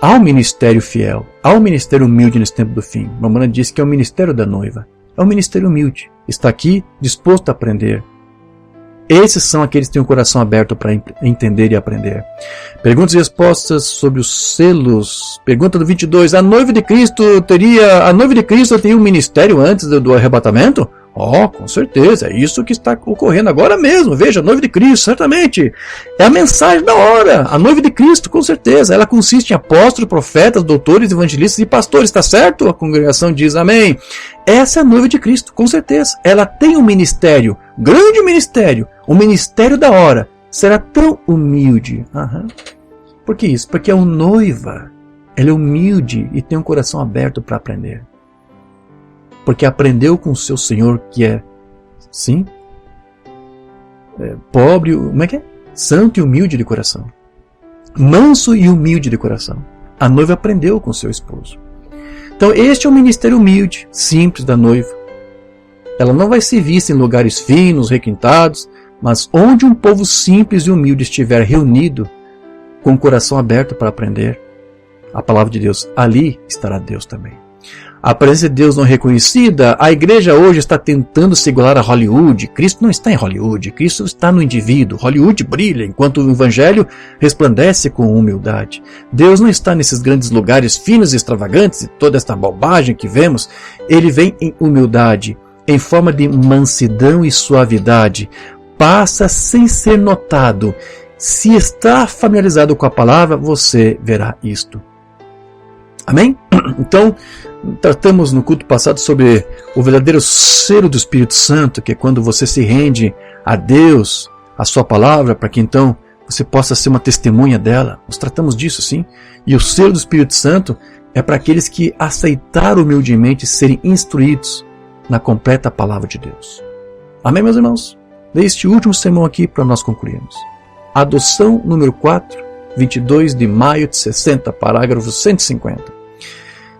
há um ministério fiel. Há um ministério humilde nesse tempo do fim. Uma Brana disse que é o ministério da noiva. É um ministério humilde. Está aqui disposto a aprender. Esses são aqueles que têm o coração aberto para entender e aprender. Perguntas e respostas sobre os selos. Pergunta do 22. A noiva de Cristo teria um ministério antes do arrebatamento? Com certeza, é isso que está ocorrendo agora mesmo. Veja, a noiva de Cristo, certamente. É a mensagem da hora. A noiva de Cristo, com certeza. Ela consiste em apóstolos, profetas, doutores, evangelistas e pastores, está certo? A congregação diz amém. Essa é a noiva de Cristo, com certeza. Ela tem um ministério, grande ministério, o ministério da hora. Será tão humilde. Por que isso? Porque é uma noiva. Ela é humilde e tem um coração aberto para aprender. Porque aprendeu com o seu Senhor que é, sim, pobre, como é que é? Santo e humilde de coração. Manso e humilde de coração. A noiva aprendeu com o seu esposo. Então este é o ministério humilde, simples da noiva. Ela não vai ser vista em lugares finos, requintados, mas onde um povo simples e humilde estiver reunido, com o coração aberto para aprender a palavra de Deus, ali estará Deus também. A presença de Deus não reconhecida, a igreja hoje está tentando se igualar a Hollywood. Cristo não está em Hollywood, Cristo está no indivíduo. Hollywood brilha, enquanto o evangelho resplandece com humildade. Deus não está nesses grandes lugares finos e extravagantes e toda esta bobagem que vemos. Ele vem em humildade, em forma de mansidão e suavidade. Passa sem ser notado. Se está familiarizado com a palavra, você verá isto. Amém? Então, tratamos no culto passado sobre o verdadeiro selo do Espírito Santo, que é quando você se rende a Deus, a sua palavra, para que então você possa ser uma testemunha dela. Nós tratamos disso, sim. E o selo do Espírito Santo é para aqueles que aceitaram humildemente serem instruídos na completa palavra de Deus. Amém, meus irmãos? Este último sermão aqui para nós concluirmos. Adoção número 4, 22 de maio de 60, parágrafo 150.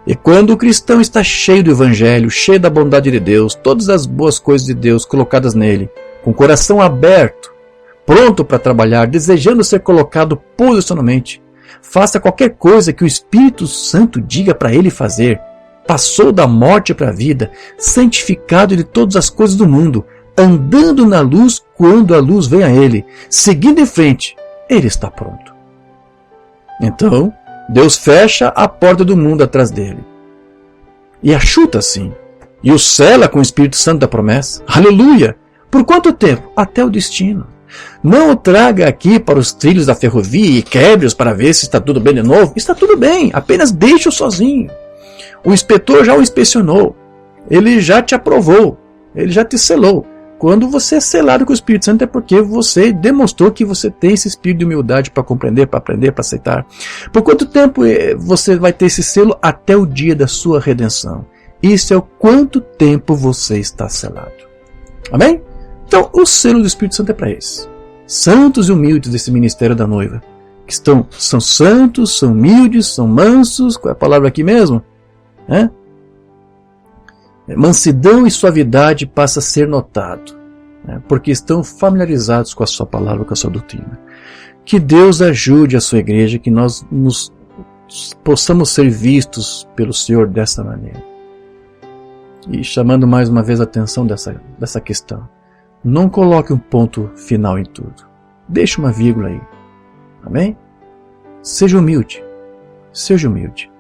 E quando o cristão está cheio do Evangelho, cheio da bondade de Deus, todas as boas coisas de Deus colocadas nele, com o coração aberto, pronto para trabalhar, desejando ser colocado posicionalmente, faça qualquer coisa que o Espírito Santo diga para ele fazer, passou da morte para a vida, santificado de todas as coisas do mundo, andando na luz quando a luz vem a ele, seguindo em frente, ele está pronto. Então, Deus fecha a porta do mundo atrás dele. E a chuta assim. E o sela com o Espírito Santo da promessa. Aleluia! Por quanto tempo? Até o destino. Não o traga aqui para os trilhos da ferrovia e quebre-os para ver se está tudo bem de novo. Está tudo bem, apenas deixe-o sozinho. O inspetor já o inspecionou. Ele já te aprovou. Ele já te selou. Quando você é selado com o Espírito Santo é porque você demonstrou que você tem esse espírito de humildade para compreender, para aprender, para aceitar. Por quanto tempo você vai ter esse selo? Até o dia da sua redenção. Isso é o quanto tempo você está selado. Amém? Então, o selo do Espírito Santo é para esses. Santos e humildes desse ministério da noiva. Que são santos, são humildes, são mansos. Qual é a palavra aqui mesmo? Mansidão e suavidade passa a ser notado, porque estão familiarizados com a sua palavra, com a sua doutrina. Que Deus ajude a sua igreja, que nós possamos ser vistos pelo Senhor dessa maneira. E chamando mais uma vez a atenção dessa questão. Não coloque um ponto final em tudo. Deixe uma vírgula aí. Amém? Seja humilde. Seja humilde.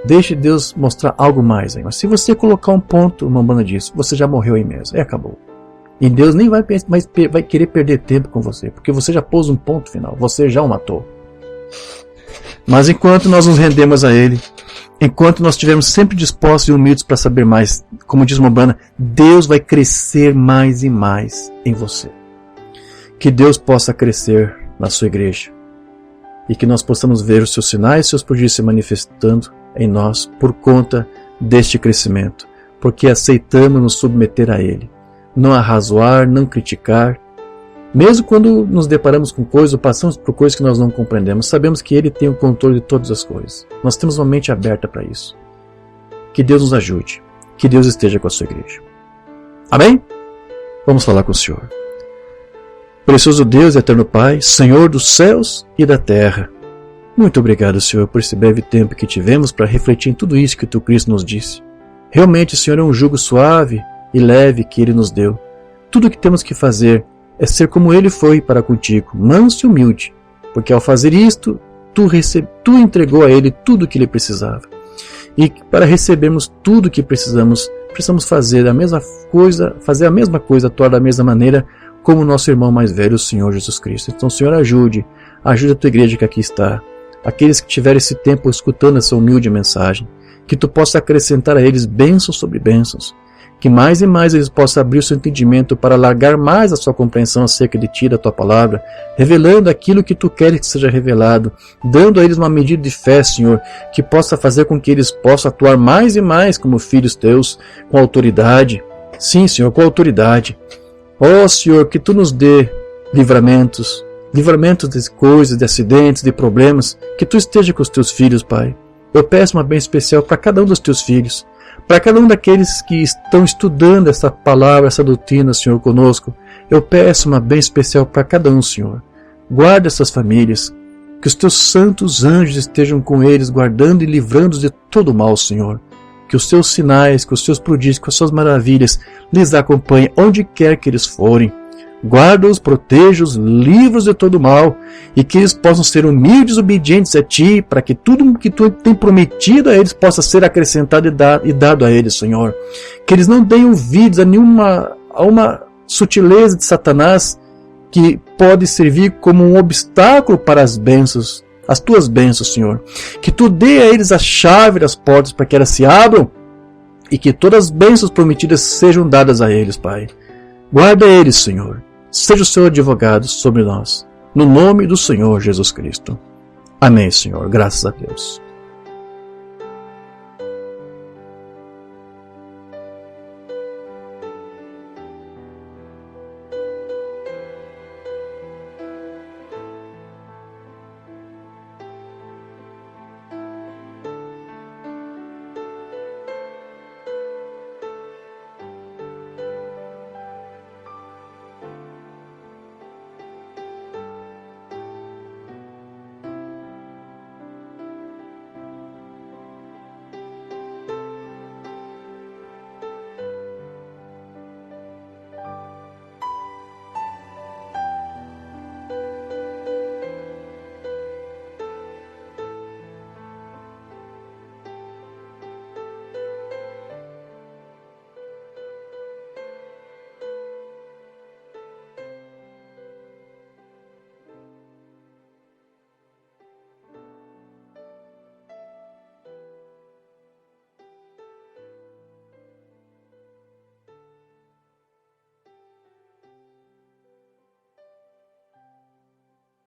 Deixe Deus mostrar algo mais aí. Mas se você colocar um ponto, uma banda disso, você já morreu aí mesmo. E acabou. E Deus nem vai querer perder tempo com você, porque você já pôs um ponto final. Você já o matou. Mas enquanto nós nos rendemos a Ele, enquanto nós estivermos sempre dispostos e humildes para saber mais, como diz Mombana, Deus vai crescer mais e mais em você. Que Deus possa crescer na sua igreja. E que nós possamos ver os seus sinais e seus prodígios se manifestando em nós por conta deste crescimento, porque aceitamos nos submeter a Ele, não arrazoar, não criticar, mesmo quando nos deparamos com coisas ou passamos por coisas que nós não compreendemos, sabemos que Ele tem o controle de todas as coisas, nós temos uma mente aberta para isso. Que Deus nos ajude, que Deus esteja com a sua igreja. Amém? Vamos falar com o Senhor. Precioso Deus e eterno Pai, Senhor dos céus e da terra, muito obrigado, Senhor, por esse breve tempo que tivemos para refletir em tudo isso que o Teu Cristo nos disse. Realmente, Senhor, é um jugo suave e leve que Ele nos deu. Tudo o que temos que fazer é ser como Ele foi para contigo, manso e humilde, porque ao fazer isto, Tu entregou a Ele tudo o que Ele precisava. e para recebermos tudo o que precisamos fazer a mesma coisa, atuar da mesma maneira como o nosso irmão mais velho, o Senhor Jesus Cristo. Então, Senhor, ajude a tua igreja que aqui está, aqueles que tiverem esse tempo escutando essa humilde mensagem, que tu possa acrescentar a eles bênçãos sobre bênçãos, que mais e mais eles possam abrir o seu entendimento para alargar mais a sua compreensão acerca de ti, da tua palavra, revelando aquilo que tu queres que seja revelado, dando a eles uma medida de fé, Senhor, que possa fazer com que eles possam atuar mais e mais como filhos teus, com autoridade. Sim, Senhor, com autoridade. Ó Senhor, que tu nos dê livramentos de coisas, de acidentes, de problemas, que tu esteja com os teus filhos, Pai. Eu peço uma bênção especial para cada um dos teus filhos, para cada um daqueles que estão estudando essa palavra, essa doutrina, Senhor, conosco. Eu peço uma bênção especial para cada um, Senhor. Guarda essas famílias, que os teus santos anjos estejam com eles, guardando e livrando-os de todo mal, Senhor. Que os teus sinais, que os teus prodígios, que as suas maravilhas lhes acompanhem onde quer que eles forem. Guarda-os, proteja-os, livra-os de todo mal, e que eles possam ser humildes e obedientes a Ti, para que tudo que Tu tem prometido a eles possa ser acrescentado e dado a eles, Senhor. Que eles não deem ouvidos a uma sutileza de Satanás que pode servir como um obstáculo para as bênçãos, as Tuas bênçãos, Senhor. Que Tu dê a eles a chave das portas para que elas se abram, e que todas as bênçãos prometidas sejam dadas a eles, Pai. Guarda eles, Senhor. Seja o Seu advogado sobre nós. No nome do Senhor Jesus Cristo. Amém, Senhor. Graças a Deus.